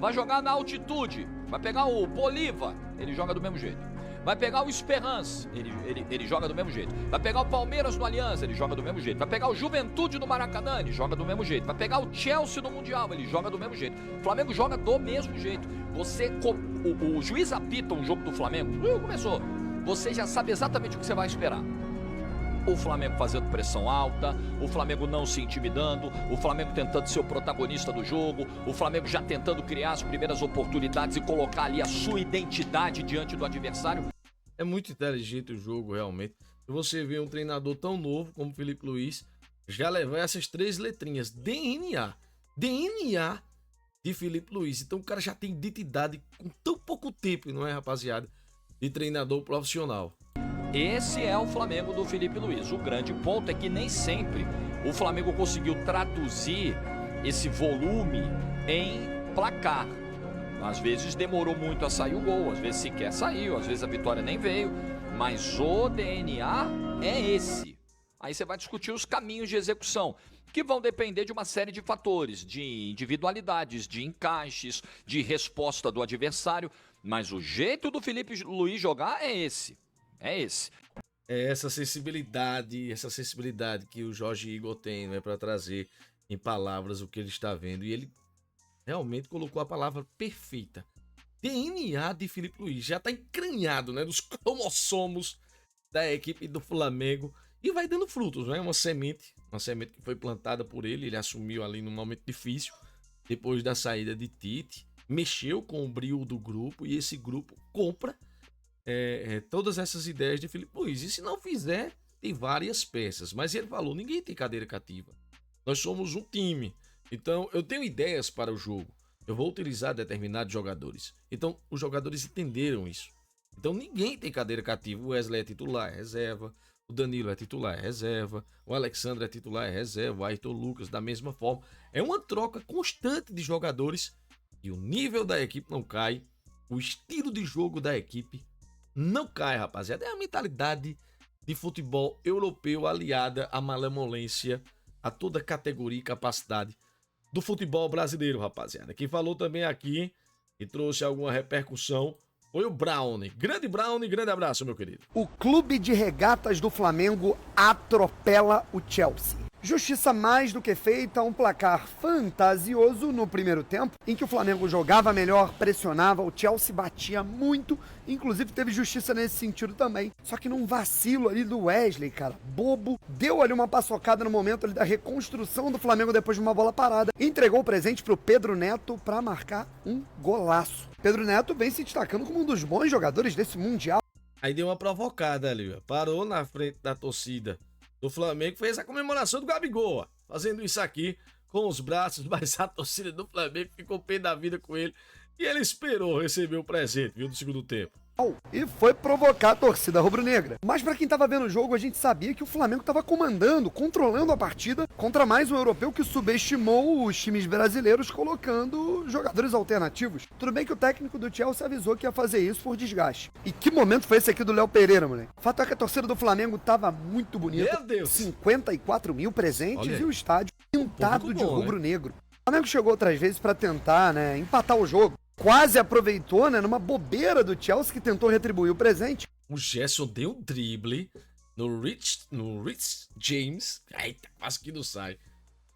[SPEAKER 11] Vai jogar na altitude, vai pegar o Bolívar, ele joga do mesmo jeito. Vai pegar o Esperance, ele joga do mesmo jeito. Vai pegar o Palmeiras no Aliança, ele joga do mesmo jeito. Vai pegar o Juventude no Maracanã, ele joga do mesmo jeito. Vai pegar o Chelsea no Mundial, ele joga do mesmo jeito. O Flamengo joga do mesmo jeito. O juiz apita um jogo do Flamengo, começou. Você já sabe exatamente o que você vai esperar. O Flamengo fazendo pressão alta, o Flamengo não se intimidando, o Flamengo tentando ser o protagonista do jogo, o Flamengo já tentando criar as primeiras oportunidades e colocar ali a sua identidade diante do adversário.
[SPEAKER 18] É muito inteligente o jogo, realmente. Se você vê um treinador tão novo como o Felipe Luiz, já levar essas 3 letrinhas, DNA de Felipe Luiz. Então o cara já tem identidade com tão pouco tempo, não é, rapaziada? De treinador profissional.
[SPEAKER 11] Esse é o Flamengo do Felipe Luiz. O grande ponto é que nem sempre o Flamengo conseguiu traduzir esse volume em placar. Às vezes demorou muito a sair o gol, às vezes sequer saiu, às vezes a vitória nem veio. Mas o DNA é esse. Aí você vai discutir os caminhos de execução, que vão depender de uma série de fatores, de individualidades, de encaixes, de resposta do adversário. Mas o jeito do Felipe Luiz jogar é esse. É esse.
[SPEAKER 18] É essa sensibilidade que o Jorge Igor tem, né, para trazer em palavras o que ele está vendo. E ele realmente colocou a palavra perfeita. DNA de Felipe Luiz. Já está encranhado, né, nos cromossomos da equipe do Flamengo. E vai dando frutos, né? Uma semente que foi plantada por ele. Ele assumiu ali num momento difícil, depois da saída de Tite. Mexeu com o brio do grupo e esse grupo compra todas essas ideias de Felipe Luiz. E se não fizer, tem várias peças. Mas ele falou, ninguém tem cadeira cativa. Nós somos um time. Então, eu tenho ideias para o jogo. Eu vou utilizar determinados jogadores. Então, os jogadores entenderam isso. Então, ninguém tem cadeira cativa. O Wesley é titular, é reserva. O Danilo é titular, é reserva. O Alexandre é titular, é reserva. O Ayrton Lucas, da mesma forma. É uma troca constante de jogadores. E o nível da equipe não cai. O estilo de jogo da equipe não cai, rapaziada. É a mentalidade de futebol europeu aliada à malemolência, a toda categoria e capacidade do futebol brasileiro, rapaziada. Quem falou também aqui e trouxe alguma repercussão foi o Brownie. Grande Brownie, grande abraço, meu querido.
[SPEAKER 12] O Clube de Regatas do Flamengo atropela o Chelsea. Justiça mais do que feita, um placar fantasioso no primeiro tempo, em que o Flamengo jogava melhor, pressionava, o Chelsea batia muito, inclusive teve justiça nesse sentido também. Só que num vacilo ali do Wesley, cara, bobo, deu ali uma paçocada no momento ali da reconstrução do Flamengo depois de uma bola parada, entregou o presente pro Pedro Neto para marcar um golaço. Pedro Neto vem se destacando como um dos bons jogadores desse Mundial.
[SPEAKER 18] Aí deu uma provocada ali, parou na frente da torcida do Flamengo, fez a comemoração do Gabigol, fazendo isso aqui com os braços, mas a torcida do Flamengo ficou pé da vida com ele e ele esperou receber o presente, viu, do segundo tempo.
[SPEAKER 12] E foi provocar a torcida rubro-negra. Mas pra quem tava vendo o jogo, a gente sabia que o Flamengo tava comandando, controlando a partida contra mais um europeu que subestimou os times brasileiros colocando jogadores alternativos. Tudo bem que o técnico do Chelsea avisou que ia fazer isso por desgaste. E que momento foi esse aqui do Léo Pereira, moleque? O fato é que a torcida do Flamengo tava muito bonita.
[SPEAKER 18] Meu Deus!
[SPEAKER 12] 54 mil presentes e o estádio pintado de rubro-negro. O Flamengo chegou outras vezes pra tentar, né, empatar o jogo. Quase aproveitou, né, numa bobeira do Chelsea que tentou retribuir o presente.
[SPEAKER 18] O Gerson deu um drible no Rich James. Eita, quase que não sai.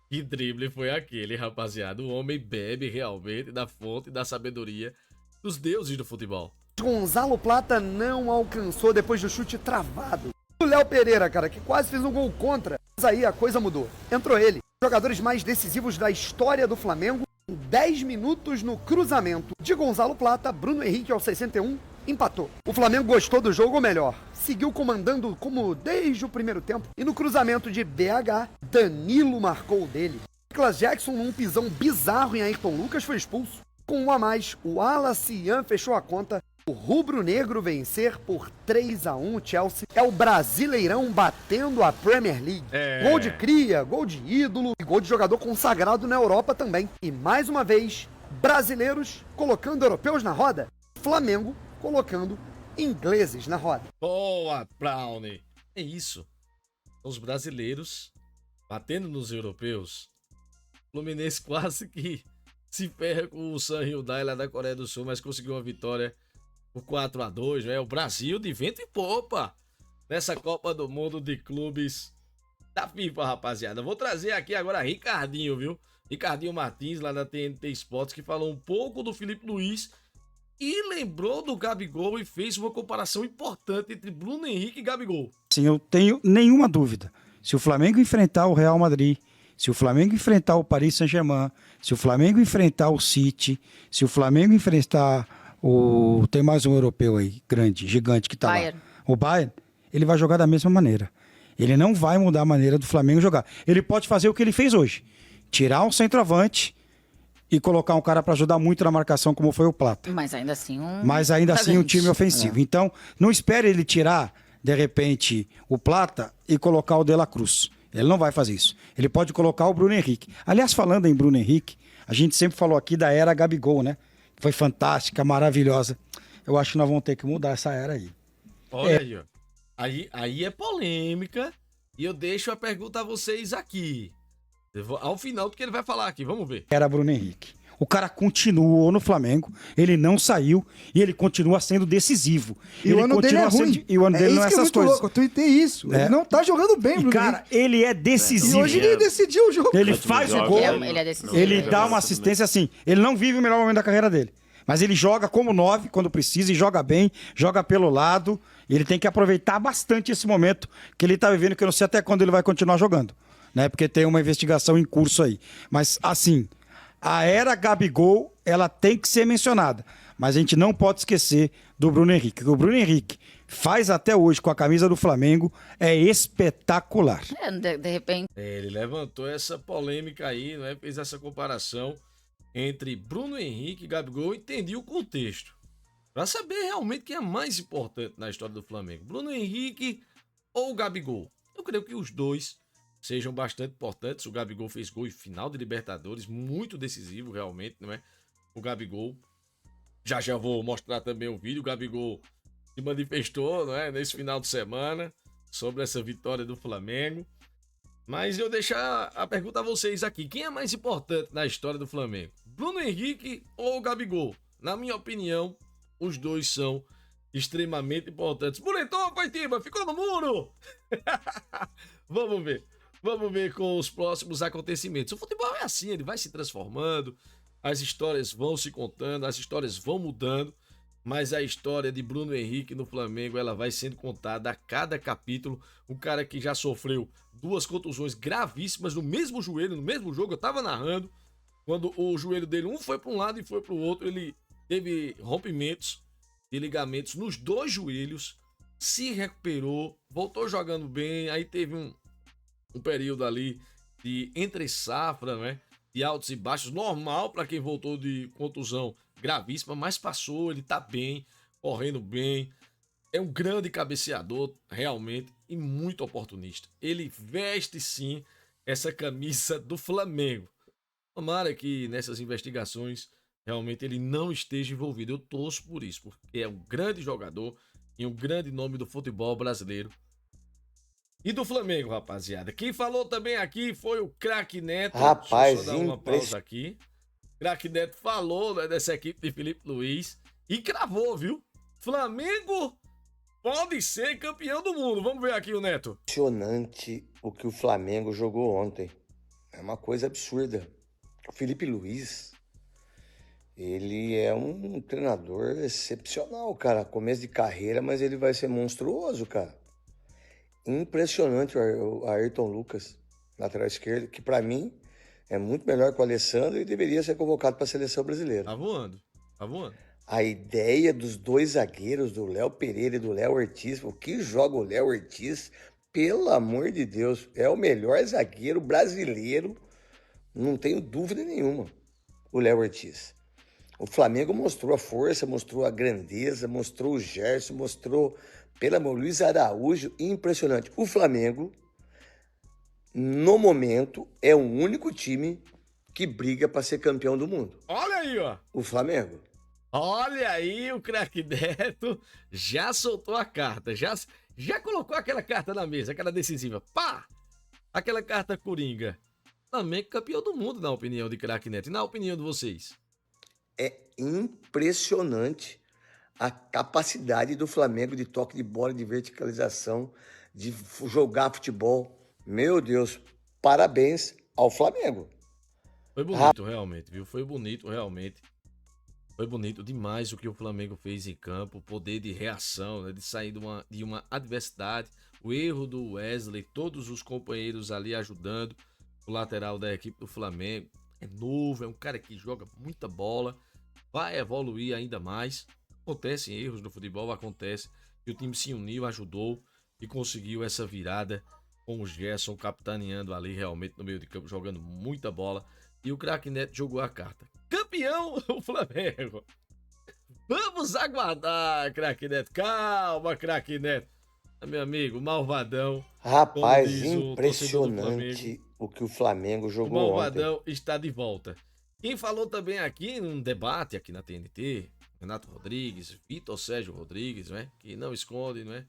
[SPEAKER 18] Que drible foi aquele, rapaziada? O homem bebe realmente da fonte da sabedoria dos deuses do futebol.
[SPEAKER 12] Gonzalo Plata não alcançou depois do chute travado. O Léo Pereira, cara, que quase fez um gol contra. Mas aí a coisa mudou. Entrou ele. Jogadores mais decisivos da história do Flamengo. 10 minutos no cruzamento de Gonzalo Plata, Bruno Henrique aos 61, empatou. O Flamengo gostou do jogo, ou melhor, seguiu comandando como desde o primeiro tempo. E no cruzamento de BH, Danilo marcou o dele. Nicolas Jackson, num pisão bizarro em Ayrton Lucas, foi expulso. Com um a mais, o Alassian fechou a conta. O rubro-negro vencer por 3-1 o Chelsea. É o Brasileirão batendo a Premier League. Gol de cria, gol de ídolo e gol de jogador consagrado na Europa também. E mais uma vez, brasileiros colocando europeus na roda. Flamengo colocando ingleses na roda.
[SPEAKER 18] Boa, Brownie. É isso. Os brasileiros batendo nos europeus. O Fluminense quase que se ferra com o San Hyundai lá da Coreia do Sul, mas conseguiu uma vitória por 4-2, né? O Brasil de vento e popa nessa Copa do Mundo de Clubes da FIFA, rapaziada. Vou trazer aqui agora Ricardinho, viu? Ricardinho Martins, lá da TNT Sports, que falou um pouco do Filipe Luiz e lembrou do Gabigol e fez uma comparação importante entre Bruno Henrique e Gabigol.
[SPEAKER 3] Sim, eu tenho nenhuma dúvida. Se o Flamengo enfrentar o Real Madrid, se o Flamengo enfrentar o Paris Saint-Germain, se o Flamengo enfrentar o City, se o Flamengo enfrentar tem mais um europeu aí, grande, gigante que tá
[SPEAKER 13] Bayern.
[SPEAKER 3] lá. O Bayern, ele vai jogar da mesma maneira. Ele não vai mudar a maneira do Flamengo jogar. Ele pode fazer o que ele fez hoje. Tirar um centroavante e colocar um cara para ajudar muito na marcação, como foi o Plata.
[SPEAKER 13] Mas ainda assim
[SPEAKER 3] um time ofensivo. Então, não espere ele tirar, de repente, o Plata e colocar o De La Cruz. Ele não vai fazer isso. Ele pode colocar o Bruno Henrique. Aliás, falando em Bruno Henrique, a gente sempre falou aqui da era Gabigol, né? Foi fantástica, maravilhosa. Eu acho que nós vamos ter que mudar essa era aí.
[SPEAKER 18] Olha aí, ó. Aí é polêmica. E eu deixo a pergunta a vocês aqui. Ao final do que ele vai falar aqui, vamos ver.
[SPEAKER 3] Era Bruno Henrique. O cara continuou no Flamengo, ele não saiu e ele continua sendo decisivo.
[SPEAKER 14] E o ano dele é ruim.
[SPEAKER 3] E o ano dele não é essas coisas.
[SPEAKER 14] Louco. Eu tuitei isso. Ele não tá jogando bem, Bruno.
[SPEAKER 3] Cara, ele é decisivo.
[SPEAKER 14] E hoje ele decidiu o jogo.
[SPEAKER 3] Ele faz o gol.
[SPEAKER 13] Ele é decisivo.
[SPEAKER 3] Ele dá uma assistência assim. Ele não vive o melhor momento da carreira dele. Mas ele joga como 9 quando precisa e joga bem, joga pelo lado. E ele tem que aproveitar bastante esse momento que ele tá vivendo, que eu não sei até quando ele vai continuar jogando, né? Porque tem uma investigação em curso aí. Mas assim, a era Gabigol, ela tem que ser mencionada. Mas a gente não pode esquecer do Bruno Henrique. O que o Bruno Henrique faz até hoje com a camisa do Flamengo é espetacular.
[SPEAKER 13] De repente.
[SPEAKER 18] Ele levantou essa polêmica aí, né? Fez essa comparação entre Bruno Henrique e Gabigol. Entendi o contexto. Para saber realmente quem é mais importante na história do Flamengo. Bruno Henrique ou Gabigol? Eu creio que os dois sejam bastante importantes. O Gabigol fez gol em final de Libertadores, muito decisivo realmente, não é? O Gabigol, já vou mostrar também o vídeo, o Gabigol se manifestou, não é? Nesse final de semana, sobre essa vitória do Flamengo. Mas eu deixo a pergunta a vocês aqui, quem é mais importante na história do Flamengo? Bruno Henrique ou Gabigol? Na minha opinião, os dois são extremamente importantes. Boletou, Coitiba, ficou no muro! Vamos ver com os próximos acontecimentos. O futebol é assim, ele vai se transformando, as histórias vão se contando, as histórias vão mudando, mas a história de Bruno Henrique no Flamengo, ela vai sendo contada a cada capítulo. Um cara que já sofreu 2 contusões gravíssimas no mesmo joelho, no mesmo jogo, eu tava narrando, quando o joelho dele, um foi para um lado e foi para o outro, ele teve rompimentos de ligamentos nos 2 joelhos, se recuperou, voltou jogando bem, aí teve um período ali de entre safra, né? De altos e baixos, normal para quem voltou de contusão gravíssima, mas passou, ele tá bem, correndo bem, é um grande cabeceador, realmente, e muito oportunista. Ele veste sim essa camisa do Flamengo. Tomara que nessas investigações realmente ele não esteja envolvido. Eu torço por isso, porque é um grande jogador e um grande nome do futebol brasileiro. E do Flamengo, rapaziada. Quem falou também aqui foi o Craque Neto.
[SPEAKER 16] Rapaz,
[SPEAKER 18] deixa eu só dar uma pausa aqui. Craque Neto falou, né, dessa equipe de Filipe Luiz e cravou, viu? Flamengo pode ser campeão do mundo. Vamos ver aqui o Neto.
[SPEAKER 16] Impressionante o que o Flamengo jogou ontem. É uma coisa absurda. O Filipe Luiz, ele é um treinador excepcional, cara. Começo de carreira, mas ele vai ser monstruoso, cara. Impressionante o Ayrton Lucas, lateral esquerdo, que pra mim é muito melhor que o Alessandro e deveria ser convocado para a seleção brasileira.
[SPEAKER 18] Tá voando, tá voando.
[SPEAKER 16] A ideia dos 2 zagueiros, do Léo Pereira e do Léo Ortiz, o que joga o Léo Ortiz, pelo amor de Deus, é o melhor zagueiro brasileiro, não tenho dúvida nenhuma, o Léo Ortiz. O Flamengo mostrou a força, mostrou a grandeza, mostrou o Gerson, mostrou, pelo amor, Luiz Araújo, impressionante. O Flamengo, no momento, é o único time que briga para ser campeão do mundo.
[SPEAKER 18] Olha aí, ó.
[SPEAKER 16] O Flamengo.
[SPEAKER 18] Olha aí, o craque Neto já soltou a carta, já colocou aquela carta na mesa, aquela decisiva. Pá! Aquela carta coringa. Flamengo campeão do mundo, na opinião de craque Neto. E na opinião de vocês?
[SPEAKER 16] É impressionante a capacidade do Flamengo de toque de bola, de verticalização, de jogar futebol. Meu Deus, parabéns ao Flamengo.
[SPEAKER 18] Foi bonito, realmente, viu? Foi bonito, realmente. Foi bonito demais o que o Flamengo fez em campo, o poder de reação, né? De sair de uma adversidade, o erro do Wesley, todos os companheiros ali ajudando, o lateral da equipe do Flamengo. É novo, é um cara que joga muita bola, vai evoluir ainda mais. Acontecem erros no futebol, acontece. E o time se uniu, ajudou e conseguiu essa virada com o Gerson capitaneando ali realmente no meio de campo, jogando muita bola. E o craque Neto jogou a carta. Campeão o Flamengo. Vamos aguardar, craque Neto. Calma, craque Neto. Meu amigo, malvadão.
[SPEAKER 16] Rapaz, impressionante o que o Flamengo jogou ontem.
[SPEAKER 18] O malvadão está de volta. Quem falou também aqui num debate aqui na TNT, Renato Rodrigues, Vitor Sérgio Rodrigues, né? Que não esconde, não é?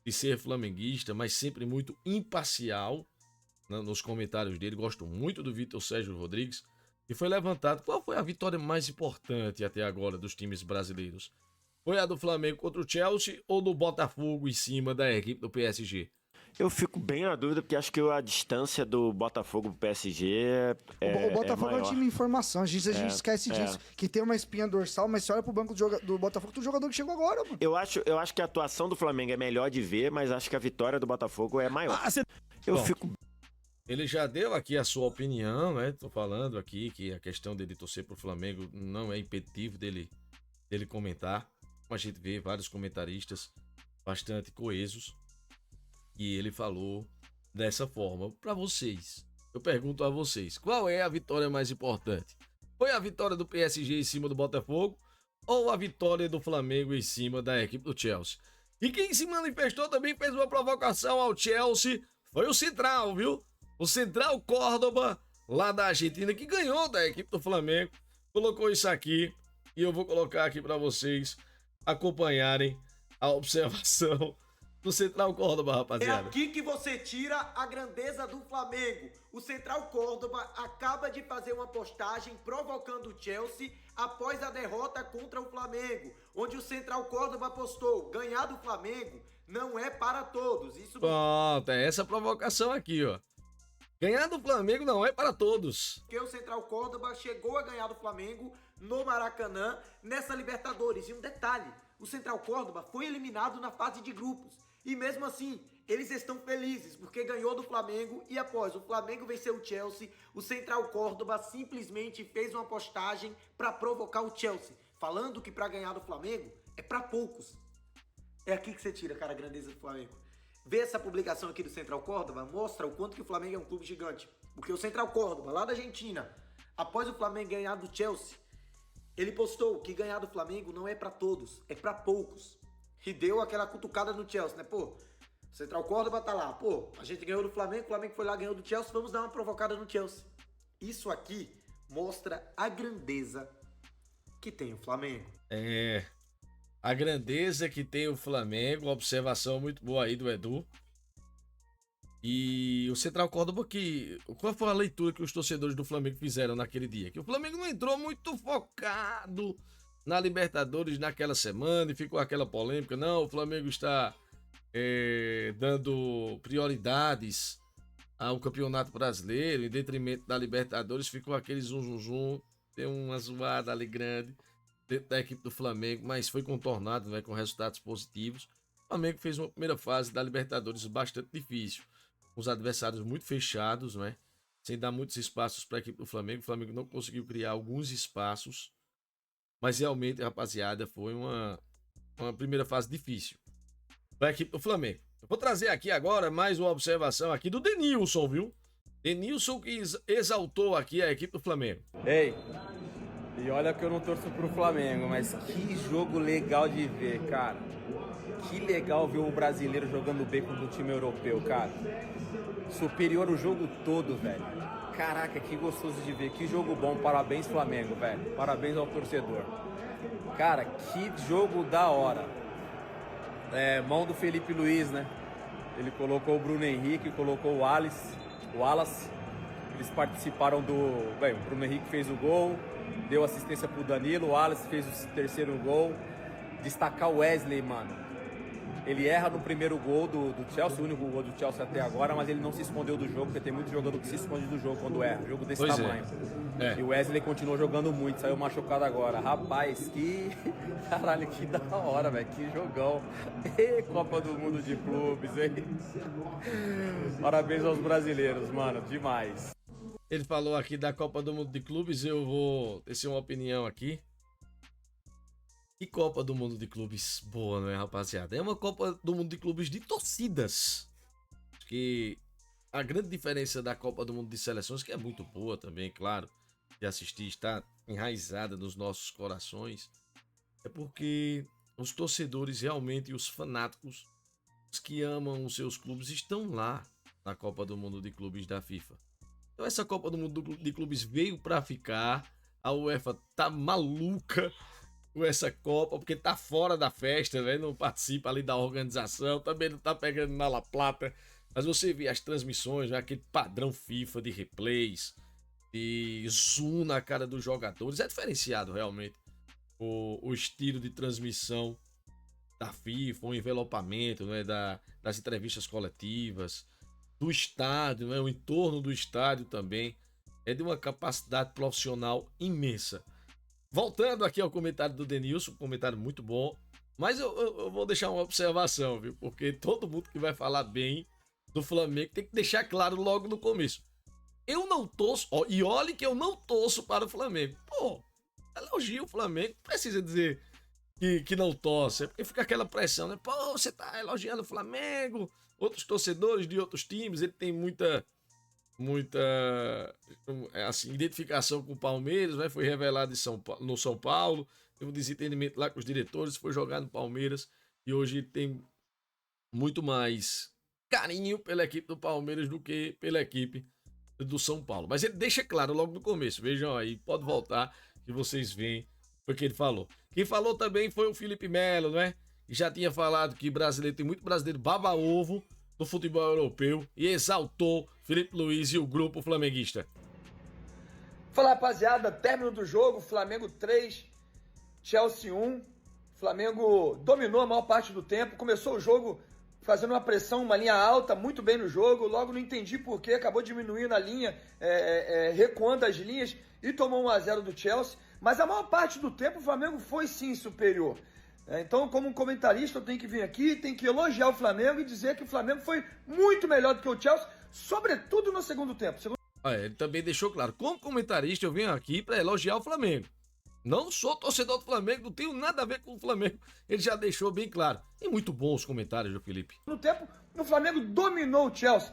[SPEAKER 18] De ser flamenguista, mas sempre muito imparcial, né, nos comentários dele. Gosto muito do Vitor Sérgio Rodrigues. E foi levantado, qual foi a vitória mais importante até agora dos times brasileiros? Foi a do Flamengo contra o Chelsea ou do Botafogo em cima da equipe do PSG?
[SPEAKER 5] Eu fico bem na dúvida, porque acho que a distância do Botafogo pro PSG
[SPEAKER 14] o Botafogo é um
[SPEAKER 5] maior.
[SPEAKER 14] time em formação, a gente esquece disso. Que tem uma espinha dorsal, mas você olha pro banco do Botafogo, tem um jogador que chegou agora, mano.
[SPEAKER 5] Eu acho que a atuação do Flamengo é melhor de ver, mas acho que a vitória do Botafogo é maior. Fico...
[SPEAKER 18] Ele já deu aqui a sua opinião, né? Tô falando aqui que a questão dele torcer pro Flamengo não é impeditivo dele comentar. Como a gente vê vários comentaristas bastante coesos. E ele falou dessa forma. Para vocês, eu pergunto a vocês, qual é a vitória mais importante? Foi a vitória do PSG em cima do Botafogo ou a vitória do Flamengo em cima da equipe do Chelsea? E quem se manifestou também fez uma provocação ao Chelsea foi o Central, viu? O Central Córdoba, lá da Argentina, que ganhou da equipe do Flamengo, colocou isso aqui e eu vou colocar aqui para vocês acompanharem a observação do Central Córdoba, rapaziada.
[SPEAKER 13] É aqui que você tira a grandeza do Flamengo. O Central Córdoba acaba de fazer uma postagem provocando o Chelsea após a derrota contra o Flamengo, onde o Central Córdoba postou: ganhar do Flamengo não é para todos. Isso.
[SPEAKER 18] Pronto, é essa provocação aqui, ó. Ganhar do Flamengo não é para todos.
[SPEAKER 13] Porque o Central Córdoba chegou a ganhar do Flamengo no Maracanã nessa Libertadores. E um detalhe, o Central Córdoba foi eliminado na fase de grupos. E mesmo assim, eles estão felizes porque ganhou do Flamengo e após o Flamengo vencer o Chelsea, o Central Córdoba simplesmente fez uma postagem para provocar o Chelsea, falando que para ganhar do Flamengo é para poucos. É aqui que você tira, cara, a grandeza do Flamengo. Ver essa publicação aqui do Central Córdoba mostra o quanto que o Flamengo é um clube gigante. Porque o Central Córdoba, lá da Argentina, após o Flamengo ganhar do Chelsea, ele postou que ganhar do Flamengo não é para todos, é para poucos. E deu aquela cutucada no Chelsea, né? Pô, o Central Córdoba tá lá. Pô, a gente ganhou do Flamengo, o Flamengo foi lá, ganhou do Chelsea, vamos dar uma provocada no Chelsea. Isso aqui mostra a grandeza que tem o Flamengo.
[SPEAKER 18] É, a grandeza que tem o Flamengo, uma observação muito boa aí do Edu. E o Central Córdoba, qual foi a leitura que os torcedores do Flamengo fizeram naquele dia? Que o Flamengo não entrou muito focado na Libertadores naquela semana e ficou aquela polêmica. Não, o Flamengo está dando prioridades ao Campeonato Brasileiro em detrimento da Libertadores. Ficou aquele zum. Tem uma zoada ali grande dentro da equipe do Flamengo, mas foi contornado, né, com resultados positivos. O Flamengo fez uma primeira fase da Libertadores bastante difícil, com os adversários muito fechados, né, sem dar muitos espaços para a equipe do Flamengo. O Flamengo não conseguiu criar alguns espaços, mas realmente, rapaziada, foi uma primeira fase difícil para a equipe do Flamengo. Eu vou trazer aqui agora mais uma observação aqui do Denilson, viu? Denilson que exaltou aqui a equipe do Flamengo.
[SPEAKER 17] Ei,
[SPEAKER 4] E olha que eu não torço pro Flamengo, mas que jogo legal de ver, cara. Que legal ver o brasileiro jogando bem contra o time europeu, cara. Superior o jogo todo, velho. Caraca, que gostoso de ver. Que jogo bom. Parabéns, Flamengo, velho. Parabéns ao torcedor. Cara, que jogo da hora. Mão do Felipe Luiz, né? Ele colocou o Bruno Henrique, colocou o Wallace. Eles participaram do... Bem, o Bruno Henrique fez o gol, deu assistência pro Danilo, o Wallace fez o terceiro gol. Destacar o Wesley, mano. Ele erra no primeiro gol do Chelsea, o único gol do Chelsea até agora, mas ele não se escondeu do jogo, porque tem muito jogador que se esconde do jogo quando erra. Jogo desse tamanho. E o Wesley continuou jogando muito, saiu machucado agora. Rapaz, que... Caralho, que da hora, velho. Que jogão. E Copa do Mundo de Clubes, hein? Parabéns aos brasileiros, mano. Demais.
[SPEAKER 18] Ele falou aqui da Copa do Mundo de Clubes, eu vou ter uma opinião aqui. Que Copa do Mundo de Clubes boa, não é, rapaziada? É uma Copa do Mundo de Clubes de torcidas. Acho que a grande diferença da Copa do Mundo de Seleções, que é muito boa também, claro, de assistir, está enraizada nos nossos corações, é porque os torcedores realmente, os fanáticos, os que amam os seus clubes, estão lá na Copa do Mundo de Clubes da FIFA. Então essa Copa do Mundo de Clubes veio para ficar, a UEFA tá maluca com essa Copa, porque tá fora da festa, né? Não participa ali da organização, também não tá pegando na La Plata, mas você vê as transmissões, né? Aquele padrão FIFA de replays, de zoom na cara dos jogadores, é diferenciado realmente o estilo de transmissão da FIFA, o envelopamento, né? Das entrevistas coletivas, do estádio, né? O entorno do estádio também é de uma capacidade profissional imensa. Voltando aqui ao comentário do Denilson, um comentário muito bom, mas eu vou deixar uma observação, viu? Porque todo mundo que vai falar bem do Flamengo tem que deixar claro logo no começo. Eu não torço, e olhe que eu não torço para o Flamengo. Pô, elogio o Flamengo, não precisa dizer que não torce, é porque fica aquela pressão, né? Pô, você tá elogiando o Flamengo, outros torcedores de outros times, ele tem muita assim, identificação com o Palmeiras, né? Foi revelado no São Paulo, teve um desentendimento lá com os diretores, foi jogar no Palmeiras e hoje ele tem muito mais carinho pela equipe do Palmeiras do que pela equipe do São Paulo. Mas ele deixa claro logo no começo, vejam aí, pode voltar que vocês veem o que ele falou. Quem falou também foi o Felipe Melo, né? E já tinha falado que brasileiro, tem muito brasileiro baba-ovo do futebol europeu e exaltou Felipe Luiz e o grupo flamenguista.
[SPEAKER 6] Fala, rapaziada, término do jogo, Flamengo 3, Chelsea 1. Flamengo dominou a maior parte do tempo, começou o jogo fazendo uma pressão, uma linha alta, muito bem no jogo, logo não entendi porquê, acabou diminuindo a linha, recuando as linhas e tomou 1-0 do Chelsea, mas a maior parte do tempo o Flamengo foi sim superior. Então, como comentarista, eu tenho que vir aqui, tenho que elogiar o Flamengo e dizer que o Flamengo foi muito melhor do que o Chelsea, sobretudo no segundo tempo.
[SPEAKER 18] Ele também deixou claro, como comentarista eu venho aqui para elogiar o Flamengo. Não sou torcedor do Flamengo, não tenho nada a ver com o Flamengo, ele já deixou bem claro. E muito bons os comentários do Felipe.
[SPEAKER 6] No tempo, o Flamengo dominou o Chelsea.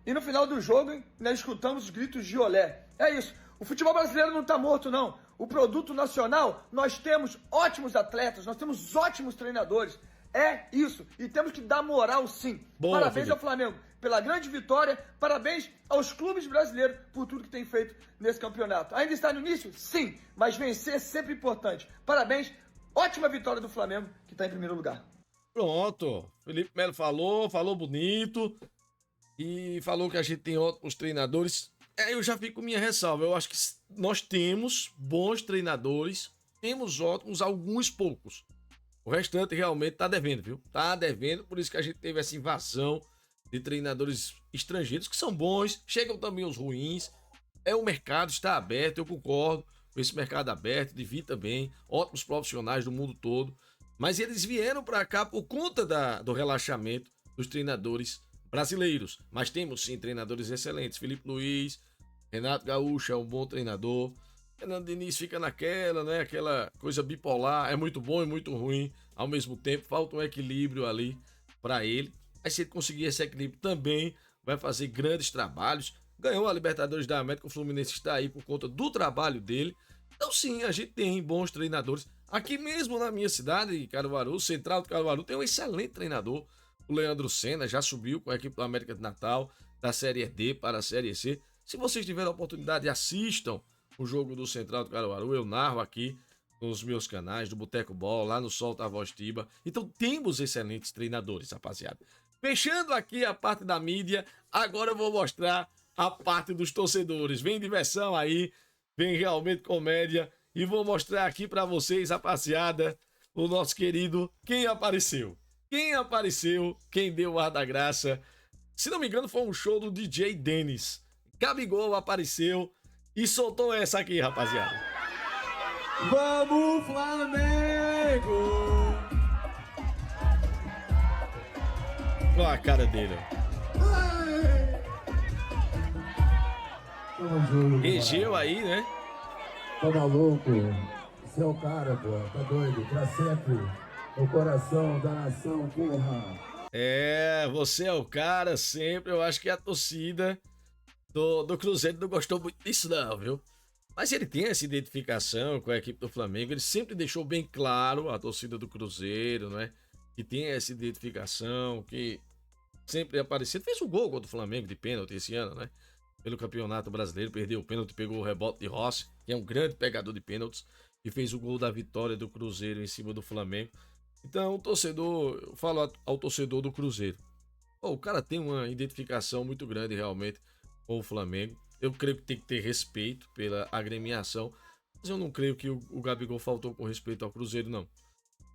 [SPEAKER 6] E no final do jogo, nós escutamos os gritos de olé. É isso, o futebol brasileiro não tá morto não. O produto nacional, nós temos ótimos atletas, nós temos ótimos treinadores. É isso. E temos que dar moral sim.
[SPEAKER 18] Boa,
[SPEAKER 6] parabéns
[SPEAKER 18] Felipe.
[SPEAKER 6] ao Flamengo pela grande vitória. Parabéns aos clubes brasileiros por tudo que tem feito nesse campeonato. Ainda está no início? Sim. Mas vencer é sempre importante. Parabéns. Ótima vitória do Flamengo, que está em primeiro lugar.
[SPEAKER 18] Pronto. Felipe Melo falou bonito. E falou que a gente tem ótimos treinadores. Eu já fico com minha ressalva. Eu acho que nós temos bons treinadores. Temos ótimos, alguns poucos. O restante realmente tá devendo, viu? Tá devendo, por isso que a gente teve essa invasão de treinadores estrangeiros, que são bons, chegam também os ruins. O mercado está aberto, eu concordo com esse mercado aberto, de vir também ótimos profissionais do mundo todo. Mas eles vieram para cá por conta do relaxamento dos treinadores brasileiros. Mas temos sim treinadores excelentes. Felipe Luiz, Renato Gaúcho é um bom treinador. Fernando Diniz fica naquela, né? Aquela coisa bipolar, é muito bom e muito ruim ao mesmo tempo, falta um equilíbrio ali para ele. Mas se ele conseguir esse equilíbrio também, vai fazer grandes trabalhos. Ganhou a Libertadores da América, o Fluminense está aí por conta do trabalho dele Então sim, a gente tem bons treinadores. Aqui mesmo na minha cidade, Caruaru, Central de Caruaru, tem um excelente treinador. O Leandro Senna já subiu com a equipe do América de Natal, da Série D para a Série C. Se vocês tiverem a oportunidade, assistam o jogo do Central de Caruaru. Eu narro aqui nos meus canais, do Boteco Bola, lá no Solta a Voz Tiba. Então temos excelentes treinadores, rapaziada. Fechando aqui a parte da mídia, agora eu vou mostrar a parte dos torcedores. Vem diversão aí, vem realmente comédia. E vou mostrar aqui pra vocês, rapaziada, o nosso querido Quem Apareceu. Quem apareceu, quem deu o ar da graça. Se não me engano, foi um show do DJ Dennis. Gabigol apareceu e soltou essa aqui, rapaziada.
[SPEAKER 8] Vamos, Flamengo!
[SPEAKER 18] Olha a cara dele. Regeu aí, né?
[SPEAKER 8] Tá maluco? Você é o cara, pô. Tá doido? Pra sempre. O coração da nação, porra.
[SPEAKER 18] É, você é o cara sempre. Eu acho que a torcida do Cruzeiro não gostou muito disso não, viu? Mas ele tem essa identificação com a equipe do Flamengo. Ele sempre deixou bem claro, a torcida do Cruzeiro, né? Que tem essa identificação, que sempre apareceu. Fez um gol contra o Flamengo de pênalti esse ano, né? Pelo Campeonato Brasileiro, perdeu o pênalti, pegou o rebote de Rossi, que é um grande pegador de pênaltis, e fez o gol da vitória do Cruzeiro em cima do Flamengo. Então, o torcedor, eu falo ao torcedor do Cruzeiro, o cara tem uma identificação muito grande realmente com o Flamengo. Eu creio que tem que ter respeito pela agremiação, mas eu não creio que o Gabigol faltou com respeito ao Cruzeiro, não.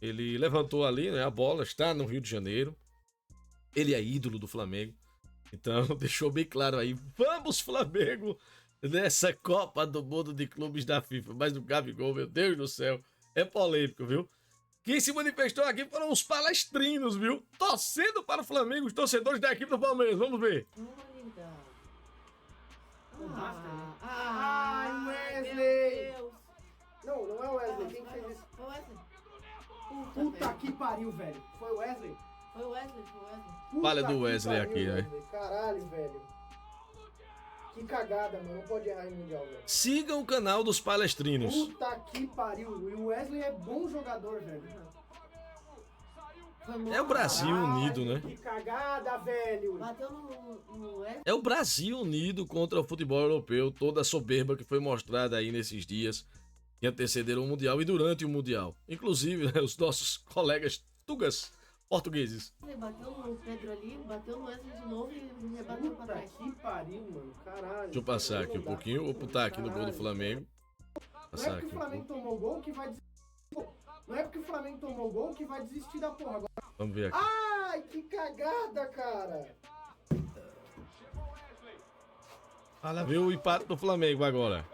[SPEAKER 18] Ele levantou ali, né, a bola, está no Rio de Janeiro, ele é ídolo do Flamengo. Então, deixou bem claro aí, vamos Flamengo nessa Copa do Mundo de Clubes da FIFA. Mas o Gabigol, meu Deus do céu, é polêmico, viu? Quem se manifestou aqui foram os palestrinos, viu? Torcendo para o Flamengo, os torcedores da equipe do Palmeiras. Vamos ver.
[SPEAKER 14] Ai, Wesley! Não, não é o Wesley. Quem fez isso?
[SPEAKER 17] Foi o Wesley.
[SPEAKER 14] Puta que pariu, velho. Foi o Wesley?
[SPEAKER 17] Foi o Wesley, foi o Wesley.
[SPEAKER 18] Fala do Wesley
[SPEAKER 14] pariu,
[SPEAKER 18] aqui, né?
[SPEAKER 14] Caralho, velho. Que cagada, mano. Não pode errar em Mundial, velho.
[SPEAKER 18] Sigam o canal dos palestrinos.
[SPEAKER 14] Puta que pariu. E o Wesley é bom jogador, velho.
[SPEAKER 18] É o Brasil unido, né?
[SPEAKER 14] Que cagada, velho.
[SPEAKER 17] Bateu no Wesley.
[SPEAKER 18] É o Brasil unido contra o futebol europeu. Toda a soberba que foi mostrada aí nesses dias que antecederam o Mundial e durante o Mundial. Inclusive, né, os nossos colegas tugas portugueses.
[SPEAKER 17] Ele bateu no Pedro ali, bateu no Wesley de novo e rebateu pra trás.
[SPEAKER 14] Que pariu, mano. Caralho.
[SPEAKER 18] Deixa eu passar aqui um pouquinho. Vou botar aqui no gol do Flamengo.
[SPEAKER 14] Não é porque o Flamengo tomou gol que vai desistir. Não é porque o Flamengo tomou gol que vai desistir da porra agora.
[SPEAKER 18] Vamos ver aqui.
[SPEAKER 14] Ai, que cagada, cara.
[SPEAKER 18] Fala, viu o empate do Flamengo agora.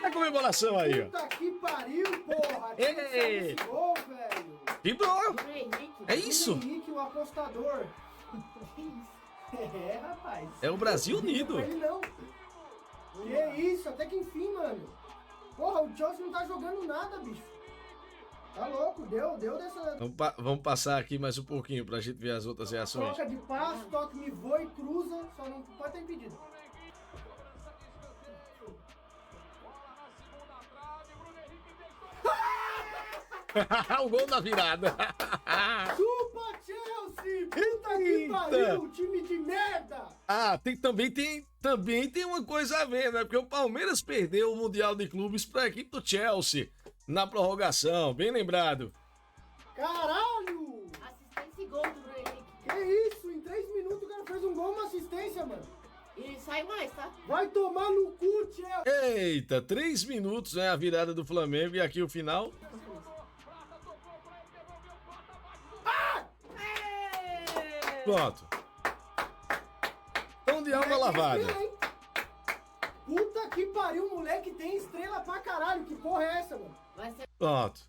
[SPEAKER 18] A comemoração aí, ó.
[SPEAKER 14] Puta que pariu, porra.
[SPEAKER 18] Ei!
[SPEAKER 14] Esse gol, velho.
[SPEAKER 18] Que gol! É isso?
[SPEAKER 14] Henrique, o apostador. É, rapaz.
[SPEAKER 18] É o Brasil unido.
[SPEAKER 14] Ele não. Que isso, até que enfim, mano. Porra, o Chelsea não tá jogando nada, bicho. Tá louco, deu dessa...
[SPEAKER 18] Vamos passar aqui mais um pouquinho pra gente ver as outras reações.
[SPEAKER 14] Troca de passo, toque, me voa e cruza, só não pode ter impedido.
[SPEAKER 18] O gol da virada.
[SPEAKER 14] Chupa, Chelsea! Puta que pariu, time de merda!
[SPEAKER 18] Ah, também tem uma coisa a ver, né? Porque o Palmeiras perdeu o Mundial de Clubes pra equipe do Chelsea na prorrogação, bem lembrado.
[SPEAKER 14] Caralho!
[SPEAKER 17] Assistência e gol do Bruno Henrique.
[SPEAKER 14] Que isso? Em 3 minutos o cara fez um gol e uma assistência, mano.
[SPEAKER 17] E sai mais, tá?
[SPEAKER 14] Vai tomar no cu, Chelsea!
[SPEAKER 18] Eita, 3 minutos, né? A virada do Flamengo e aqui o final. Pronto. Então de alma lavada.
[SPEAKER 14] Puta que pariu, moleque tem estrela pra caralho. Que porra é essa, mano?
[SPEAKER 18] Pronto.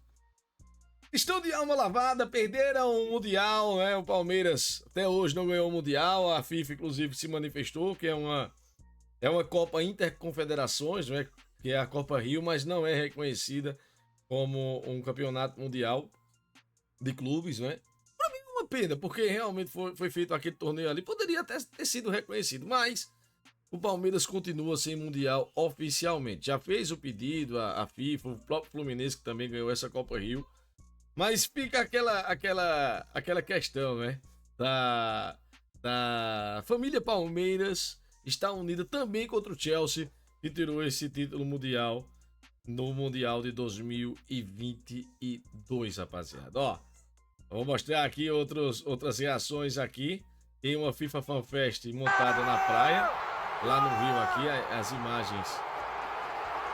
[SPEAKER 18] Estão de alma lavada, perderam o Mundial, né? O Palmeiras até hoje não ganhou o Mundial. A FIFA, inclusive, se manifestou que é uma Copa Interconfederações, né? Que é a Copa Rio, mas não é reconhecida como um campeonato mundial de clubes, né? Pra mim, uma pena, porque realmente foi feito aquele torneio ali. Poderia até ter sido reconhecido, mas o Palmeiras continua sem Mundial oficialmente. Já fez o pedido, a FIFA, o próprio Fluminense que também ganhou essa Copa Rio. Mas fica aquela questão, né? Da família Palmeiras está unida também contra o Chelsea, que tirou esse título mundial no Mundial de 2022, rapaziada. Ó, vou mostrar aqui outras reações aqui. Tem uma FIFA Fan Fest montada na praia, lá no Rio aqui, as imagens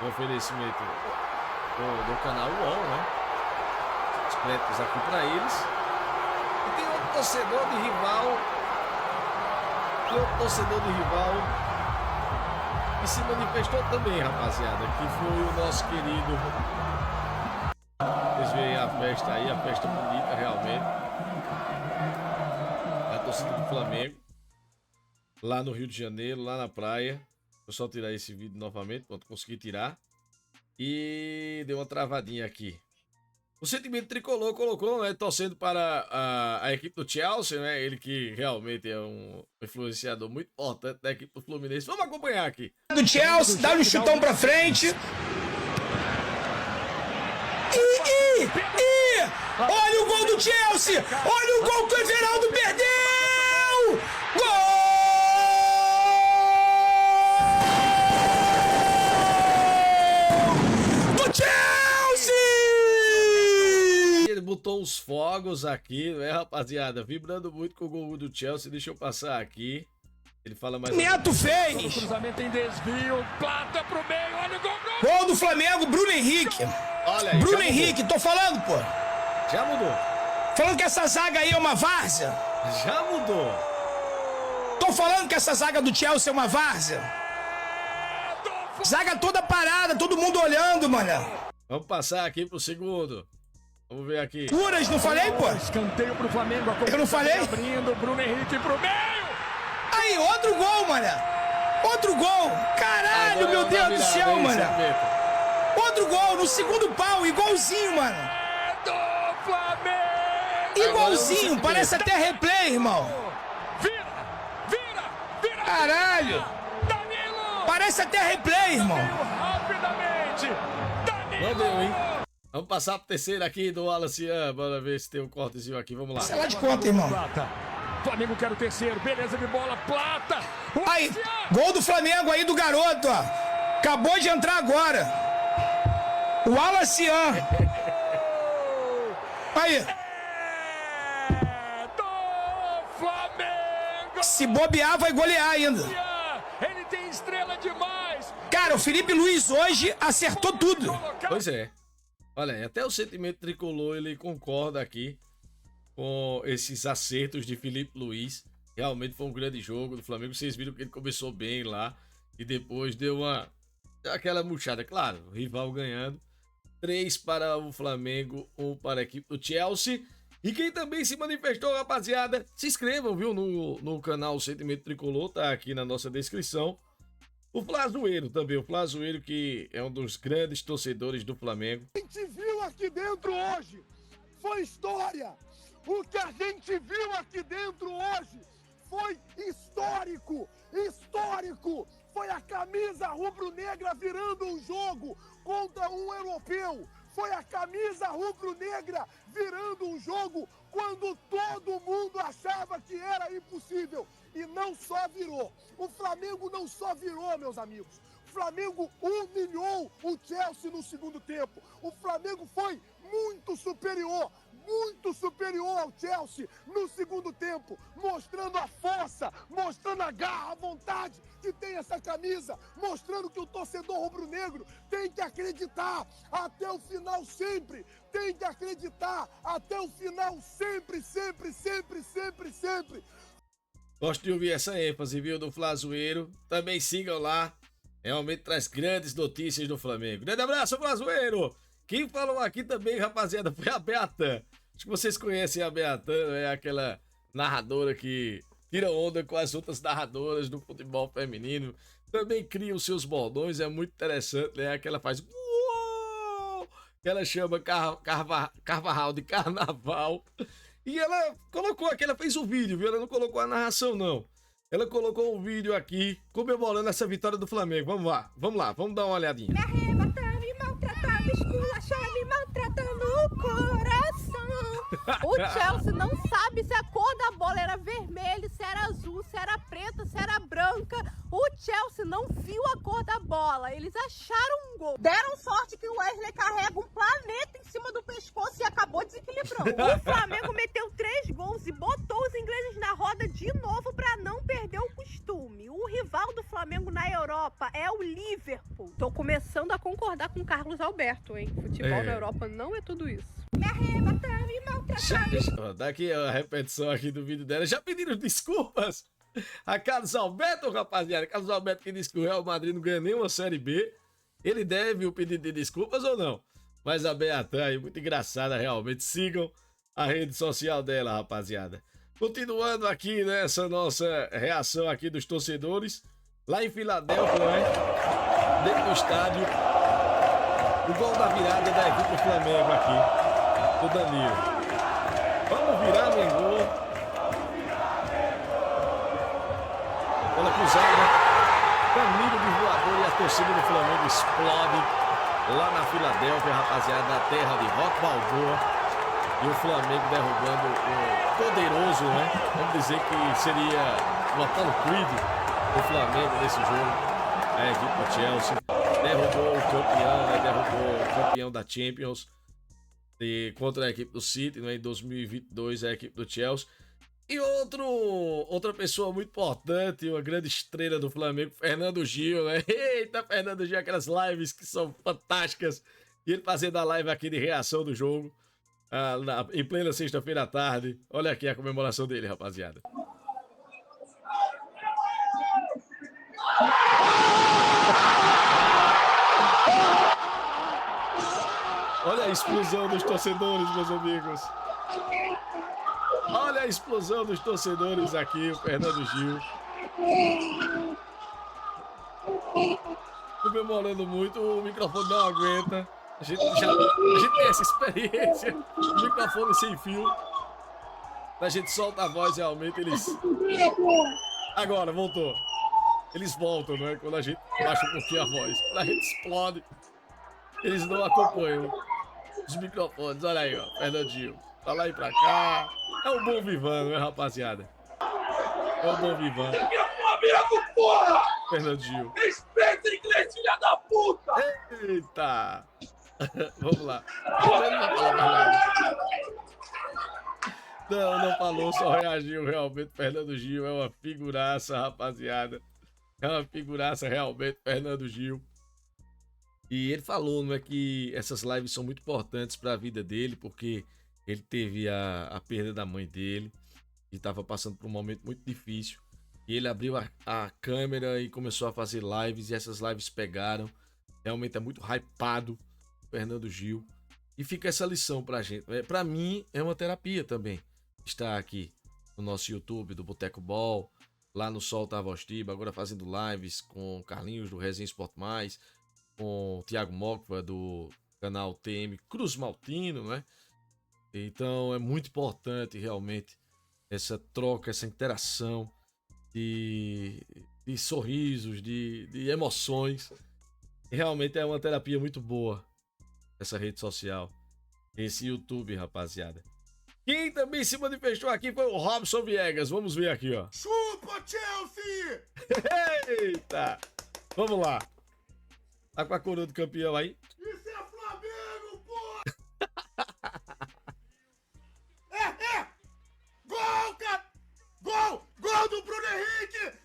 [SPEAKER 18] do oferecimento do canal UOL, né? Os créditos aqui para eles. E tem outro torcedor de rival. Que se manifestou também, rapaziada, que foi o nosso querido. Vocês veem a festa aí, a festa bonita realmente. A torcida do Flamengo. Lá no Rio de Janeiro, lá na praia. Vou só tirar esse vídeo novamente, pronto, consegui tirar. E deu uma travadinha aqui. O sentimento tricolor colocou, né, torcendo para a equipe do Chelsea, né, ele que realmente é um influenciador muito importante da equipe do Fluminense. Vamos acompanhar aqui.
[SPEAKER 2] Do Chelsea, dá um chutão pra frente. Olha o gol do Chelsea! Olha o gol que o Everaldo perdeu! Gol!
[SPEAKER 18] Botou uns fogos aqui, né, rapaziada? Vibrando muito com o gol do Chelsea. Deixa eu passar aqui. Ele fala mais.
[SPEAKER 2] Neto fez!
[SPEAKER 24] Cruzamento em desvio, Plata pro meio, olha o gol!
[SPEAKER 2] Gol do Flamengo, Bruno Henrique.
[SPEAKER 18] Olha aí,
[SPEAKER 2] Bruno Henrique, tô falando, pô.
[SPEAKER 18] Já mudou.
[SPEAKER 2] Falando que essa zaga aí é uma várzea.
[SPEAKER 18] Já mudou.
[SPEAKER 2] Tô falando que essa zaga do Chelsea é uma várzea. Zaga toda parada, todo mundo olhando, mano.
[SPEAKER 18] Vamos passar aqui pro segundo. Vamos ver aqui.
[SPEAKER 2] Curas, não falei, pô?
[SPEAKER 24] Escanteio pro Flamengo.
[SPEAKER 2] Eu não falei?
[SPEAKER 24] Abrindo, Bruno Henrique pro meio.
[SPEAKER 2] Aí, outro gol, mano. Outro gol. Caralho, meu Deus do céu, mano. Outro gol no segundo pau, igualzinho, mano.
[SPEAKER 24] Do Flamengo.
[SPEAKER 2] Igualzinho, parece até replay, irmão.
[SPEAKER 24] Vira.
[SPEAKER 2] Caralho.
[SPEAKER 24] Danilo.
[SPEAKER 2] Parece até replay, irmão.
[SPEAKER 24] Rapidamente.
[SPEAKER 18] Não deu, hein? Vamos passar pro terceiro aqui do Wallace. Bora ver se tem um cortezinho aqui. Vamos lá.
[SPEAKER 2] Sei lá de conta, irmão.
[SPEAKER 24] Flamengo quer o terceiro. Beleza de bola. Plata.
[SPEAKER 2] Aí, gol do Flamengo aí do garoto, ó. Acabou de entrar agora. O Wallace. Aí.
[SPEAKER 24] Do Flamengo.
[SPEAKER 2] Se bobear, vai golear ainda.
[SPEAKER 24] Ele tem estrela demais.
[SPEAKER 2] Cara, o Felipe Luiz hoje acertou tudo.
[SPEAKER 18] Pois é. Olha, até o sentimento tricolor, ele concorda aqui com esses acertos de Felipe Luiz. Realmente foi um grande jogo do Flamengo. Vocês viram que ele começou bem lá e depois deu aquela murchada. Claro, o rival ganhando. 3 para o Flamengo, 1 para a equipe do Chelsea. E quem também se manifestou, rapaziada, se inscrevam, viu, no canal Sentimento Tricolor, tá aqui na nossa descrição. O Flazoeiro também, o Flazoeiro que é um dos grandes torcedores do Flamengo.
[SPEAKER 19] O que a gente viu aqui dentro hoje foi história. O que a gente viu aqui dentro hoje foi histórico. Histórico. Foi a camisa rubro-negra virando um jogo contra um europeu. Foi a camisa rubro-negra virando um jogo quando todo mundo achava que era impossível. E não só virou. O Flamengo não só virou, meus amigos. O Flamengo humilhou o Chelsea no segundo tempo. O Flamengo foi muito superior ao Chelsea no segundo tempo, mostrando a força, mostrando a garra, a vontade que tem essa camisa, mostrando que o torcedor rubro-negro tem que acreditar até o final sempre, tem que acreditar até o final sempre.
[SPEAKER 18] Gosto de ouvir essa ênfase, viu, do Flazoeiro. Também sigam lá, realmente traz grandes notícias do Flamengo. Grande abraço, Flazoeiro! Quem falou aqui também, rapaziada, foi a Beatan. Acho que vocês conhecem a Beatan, é aquela narradora que tira onda com as outras narradoras do futebol feminino. Também cria os seus bordões, é muito interessante, né? Que ela faz... Uou! Que ela chama Carvajal de Carnaval. E ela colocou aqui, ela fez o vídeo, viu? Ela não colocou a narração, não. Ela colocou um vídeo aqui comemorando essa vitória do Flamengo. Vamos lá, vamos dar uma olhadinha.
[SPEAKER 20] Me arrebata, me maltrata, me esculacha, me maltrata no coração. O Chelsea não sabe se a cor da bola era vermelha, se era azul, se era preta, se era branca. O Chelsea não viu a cor da bola. Eles acharam um gol. Deram sorte que o Wesley carrega um planeta em cima do pescoço e acabou desequilibrando. O Flamengo meteu 3 gols e botou os ingleses na roda de novo para não perder o costume. O rival do Flamengo na Europa é o Liverpool. Tô começando a concordar com o Carlos Alberto, hein? Futebol na Europa não é tudo isso. Me arrebata, me maltrata.
[SPEAKER 18] Daqui a repetição aqui do vídeo dela. Já pediram desculpas a Carlos Alberto, rapaziada? Carlos Alberto que disse que o Real Madrid não ganha nenhuma Série B. Ele deve o pedido de desculpas ou não? Mas a Beata aí, muito engraçada realmente. Sigam a rede social dela, rapaziada. Continuando aqui nessa nossa reação aqui dos torcedores. Lá em Filadélfia, né? Dentro do estádio. O gol da virada da equipe do Flamengo aqui. Do Danilo. Vamos virar, Mengo. Bola cruzada. Danilo de voador e a torcida do Flamengo explode lá na Filadélfia, rapaziada, na terra de Rock Balboa. E o Flamengo derrubando o poderoso, né? Vamos dizer que seria o Apollo Creed do Flamengo nesse jogo. A equipe do Chelsea derrubou o campeão, né? Derrubou o campeão da Champions contra a equipe do City, né? Em 2022, a equipe do Chelsea. E outra pessoa muito importante, uma grande estrela do Flamengo, Fernando Gil, né? Eita, Fernando Gil, aquelas lives que são fantásticas. E ele fazendo a live aqui de reação do jogo, em plena sexta-feira à tarde. Olha aqui a comemoração dele, rapaziada. Olha a explosão dos torcedores, meus amigos. Olha a explosão dos torcedores aqui, o Fernando Gil. Comemorando muito, o microfone não aguenta. A gente tem essa experiência. O microfone sem fio. A gente solta a voz realmente, eles... Agora, voltou. Eles voltam, não é? Quando a gente baixa um pouquinho a voz. Quando a gente explode, eles não acompanham os microfones. Olha aí, ó, Fernandinho. Pra lá e pra cá. É o bom vivan, não é, rapaziada? É o bom vivan. Fernandinho.
[SPEAKER 19] Respeita o inglês, filha da puta!
[SPEAKER 18] Eita! Vamos lá. Não falou, só reagiu realmente. Fernando Gil é uma figuraça, rapaziada. É uma figuraça realmente, Fernando Gil. E ele falou, não é, que essas lives são muito importantes para a vida dele, porque ele teve a perda da mãe dele e estava passando por um momento muito difícil. E ele abriu a câmera e começou a fazer lives, e essas lives pegaram. Realmente é muito hypado, Fernando Gil. E fica essa lição pra gente. Pra mim é uma terapia também estar aqui no nosso YouTube do Boteco Ball, lá no Solta a Voz Tiba, agora fazendo lives com Carlinhos do Resenha Sport Mais, com o Thiago Mocva do canal TM Cruz Maltino, né? Então é muito importante realmente essa troca, essa interação de sorrisos, de emoções. E realmente é uma terapia muito boa essa rede social, esse YouTube, rapaziada. Quem também se manifestou aqui foi o Robson Viegas. Vamos ver aqui, ó.
[SPEAKER 19] Chupa, Chelsea!
[SPEAKER 18] Eita! Vamos lá. Tá com a coroa do campeão aí?
[SPEAKER 19] Isso é Flamengo, porra! Gol, cara! Gol do Bruno Henrique!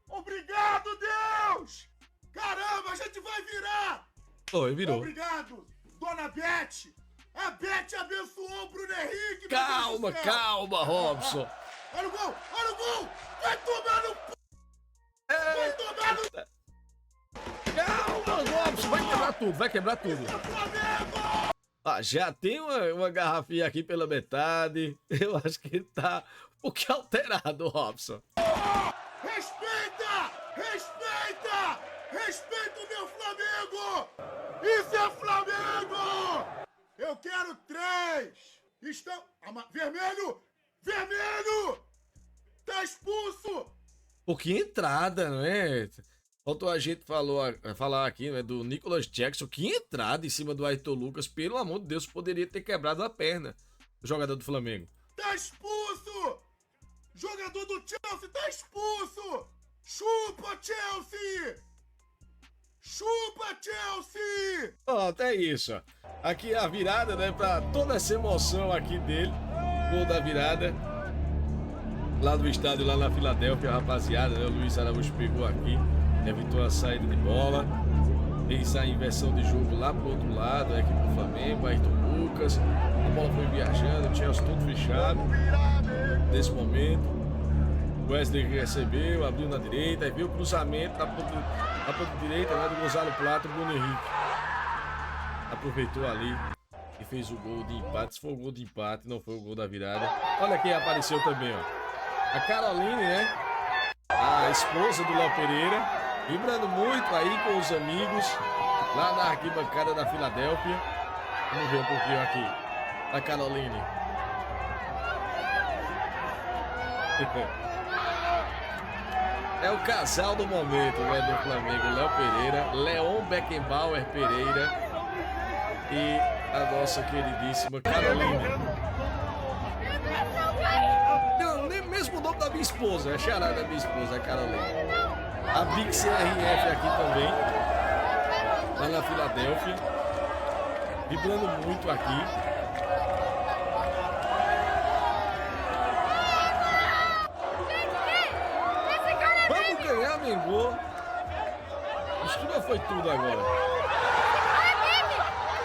[SPEAKER 19] Obrigado, Deus! Caramba, a gente vai virar!
[SPEAKER 18] Oi, virou.
[SPEAKER 19] Obrigado, dona Beth! A Beth abençoou o Bruno Henrique!
[SPEAKER 18] Calma, Robson!
[SPEAKER 19] Olha o gol! Vai tomar no p... Vai tomar no...
[SPEAKER 18] Calma, Robson! Vai quebrar tudo! Já tem uma garrafinha aqui pela metade. Eu acho que ele tá um pouquinho alterado, Robson.
[SPEAKER 19] Respeita o meu Flamengo! Isso é Flamengo! Eu quero 3! vermelho! Vermelho! Tá expulso!
[SPEAKER 18] Pô, que entrada, não é? Faltou a gente falar aqui, né, do Nicolas Jackson. Que entrada em cima do Ayrton Lucas. Pelo amor de Deus, poderia ter quebrado a perna do jogador do Flamengo.
[SPEAKER 19] Tá expulso! Jogador do Chelsea tá expulso! Chupa, Chelsea! Chupa, Chelsea!
[SPEAKER 18] Pronto, é isso. Ó. Aqui é a virada, né? Pra toda essa emoção aqui dele. Gol da virada. Lá no estádio, lá na Filadélfia, rapaziada, né? O Luiz Araújo pegou aqui. Evitou a saída de bola. Fez a inversão de jogo lá pro outro lado. A equipe do Flamengo, Ayrton Lucas. A bola foi viajando, o Chelsea todo fechado. Nesse momento. Wesley recebeu, abriu na direita, aí veio o cruzamento na ponta direita, né, do Gonzalo Plata, o Bruno Henrique. Aproveitou ali e fez o gol de empate. Se foi o gol de empate, não foi o gol da virada. Olha quem apareceu também, ó. A Caroline, né? A esposa do Léo Pereira, vibrando muito aí com os amigos lá na arquibancada da Filadélfia. Vamos ver um pouquinho aqui. A Caroline. É o casal do momento, né, do Flamengo, Léo Pereira, Leon Beckenbauer Pereira e a nossa queridíssima Caroline. Não, nem mesmo o nome da minha esposa, é a charada da minha esposa, a Caroline. A Big CRF aqui também, lá na Filadélfia, vibrando muito aqui. Mengô. Mistura foi tudo agora.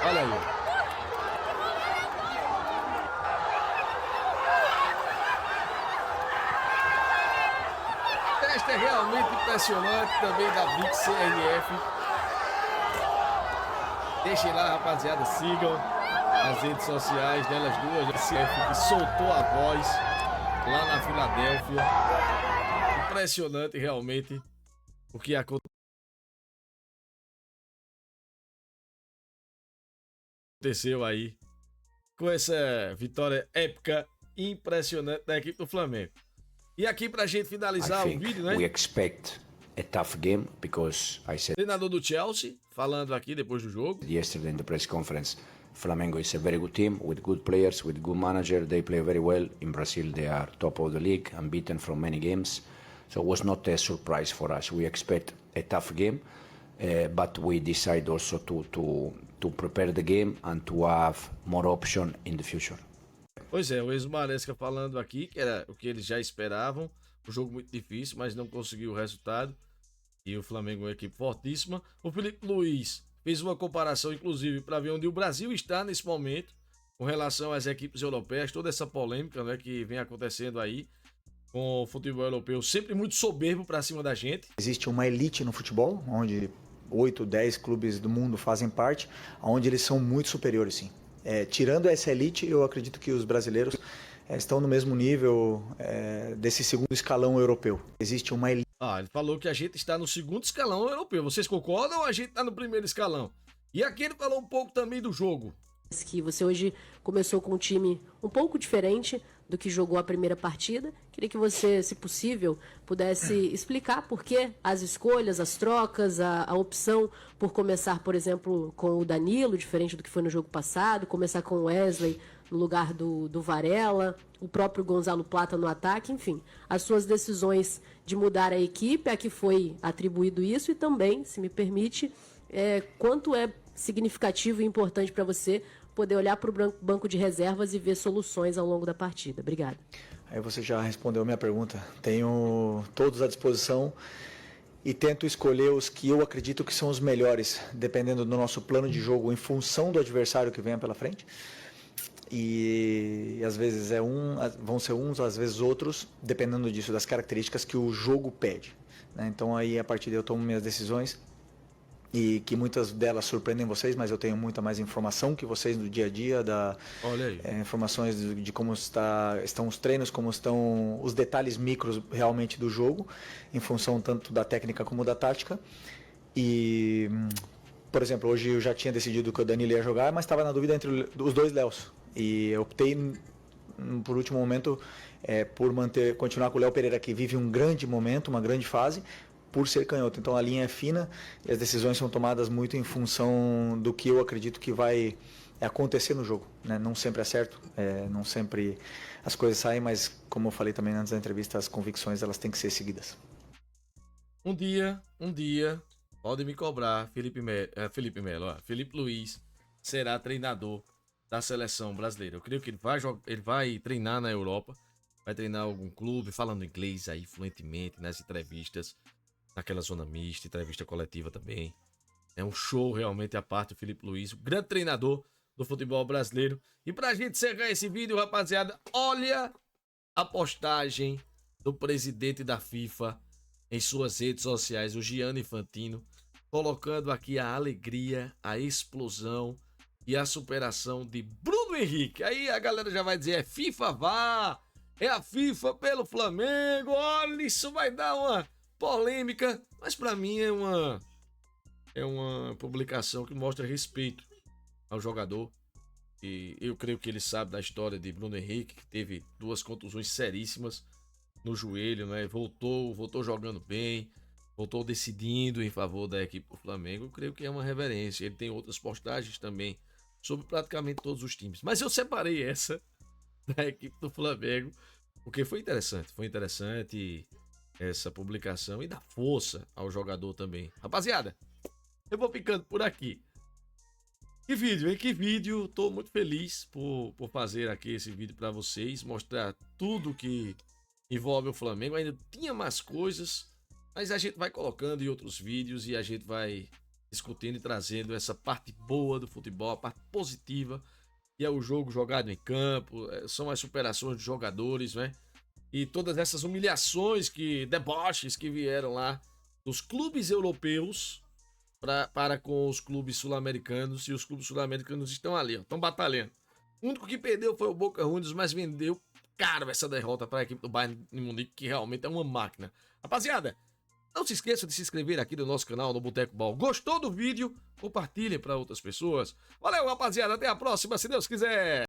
[SPEAKER 18] Olha aí. Teste é realmente impressionante também da Big CRF. Deixem lá, rapaziada, sigam as redes sociais delas duas. A CRF que soltou a voz lá na Filadélfia. Impressionante realmente o que aconteceu aí com essa vitória épica impressionante da equipe do Flamengo. E aqui pra gente finalizar o vídeo, né?
[SPEAKER 1] We expect a tough game because I said
[SPEAKER 18] treinador do Chelsea falando aqui depois do jogo.
[SPEAKER 1] Yesterday in the press conference, Flamengo is a very good team with good players, with good manager. They play very well. In Brazil, they are top of the league, unbeaten from many games. So it was not a surprise for us. We expect a tough game, but we decide also to prepare the game and to have more option in the future.
[SPEAKER 18] Pois é, o Enzo Maresca falando aqui que era o que eles já esperavam. Um jogo muito difícil, mas não conseguiu o resultado. E o Flamengo é uma equipe fortíssima. O Felipe Luiz fez uma comparação, inclusive, para ver onde o Brasil está nesse momento com relação às equipes europeias. Toda essa polêmica, né, que vem acontecendo aí com o futebol europeu, sempre muito soberbo para cima da gente.
[SPEAKER 21] Existe uma elite no futebol, onde 8, 10 clubes do mundo fazem parte, onde eles são muito superiores, sim. Tirando essa elite, eu acredito que os brasileiros estão no mesmo nível desse segundo escalão europeu. Existe uma elite.
[SPEAKER 18] Ele falou que a gente está no segundo escalão europeu. Vocês concordam ou a gente está no primeiro escalão? E aqui ele falou um pouco também do jogo.
[SPEAKER 22] Que você hoje começou com um time um pouco diferente do que jogou a primeira partida. Queria que você, se possível, pudesse explicar por que as escolhas, as trocas, a opção por começar, por exemplo, com o Danilo, diferente do que foi no jogo passado, começar com o Wesley no lugar do Varela, o próprio Gonzalo Plata no ataque, enfim, as suas decisões de mudar a equipe, a que foi atribuído isso, e também, se me permite, quanto é significativo e importante para você poder olhar para o banco de reservas e ver soluções ao longo da partida. Obrigado.
[SPEAKER 21] Aí você já respondeu a minha pergunta. Tenho todos à disposição e tento escolher os que eu acredito que são os melhores, dependendo do nosso plano de jogo, em função do adversário que venha pela frente. E às vezes vão ser uns, às vezes outros, dependendo disso, das características que o jogo pede, né? Então aí a partir daí eu tomo minhas decisões, e que muitas delas surpreendem vocês, mas eu tenho muita mais informação que vocês no dia a dia,
[SPEAKER 18] Olha aí.
[SPEAKER 21] Informações de como estão os treinos, como estão os detalhes micros realmente do jogo, em função tanto da técnica como da tática. E, por exemplo, hoje eu já tinha decidido que o Danilo ia jogar, mas estava na dúvida entre os dois Léos. E eu optei por último momento, por continuar com o Léo Pereira, que vive um grande momento, uma grande fase, por ser canhoto. Então a linha é fina e as decisões são tomadas muito em função do que eu acredito que vai acontecer no jogo, né? Não sempre é certo, não sempre as coisas saem, mas como eu falei também antes da entrevista, as convicções elas têm que ser seguidas.
[SPEAKER 18] Um dia, pode me cobrar, Felipe Luiz será treinador da seleção brasileira. Eu creio que ele vai treinar na Europa, vai treinar algum clube, falando inglês aí fluentemente nas entrevistas, naquela zona mista, entrevista coletiva também. É um show realmente a parte do Felipe Luiz, o grande treinador do futebol brasileiro. E pra gente encerrar esse vídeo, rapaziada, olha a postagem do presidente da FIFA em suas redes sociais, o Gianni Infantino, colocando aqui a alegria, a explosão e a superação de Bruno Henrique. Aí a galera já vai dizer, é FIFA vá, é a FIFA pelo Flamengo, olha, isso vai dar uma polêmica, mas pra mim é uma publicação que mostra respeito ao jogador. E eu creio que ele sabe da história de Bruno Henrique, que teve 2 contusões seríssimas no joelho, né? Voltou jogando bem, voltou decidindo em favor da equipe do Flamengo. Eu creio que é uma reverência. Ele tem outras postagens também sobre praticamente todos os times. Mas eu separei essa da equipe do Flamengo, porque foi interessante essa publicação e dá força ao jogador também. Rapaziada, eu vou ficando por aqui. Que vídeo, hein? Que vídeo. Tô muito feliz por fazer aqui esse vídeo para vocês, mostrar tudo que envolve o Flamengo. Ainda tinha mais coisas, mas a gente vai colocando em outros vídeos e a gente vai discutindo e trazendo essa parte boa do futebol, a parte positiva, que é o jogo jogado em campo, são as superações dos jogadores, né? E todas essas humilhações, deboches que vieram lá dos clubes europeus para com os clubes sul-americanos, e os clubes sul-americanos estão ali, estão batalhando. O único que perdeu foi o Boca Juniors, mas vendeu caro essa derrota para a equipe do Bayern de Munique, que realmente é uma máquina. Rapaziada, não se esqueça de se inscrever aqui no nosso canal, no Boteco Ball. Gostou do vídeo? Compartilhem para outras pessoas. Valeu, rapaziada, até a próxima, se Deus quiser!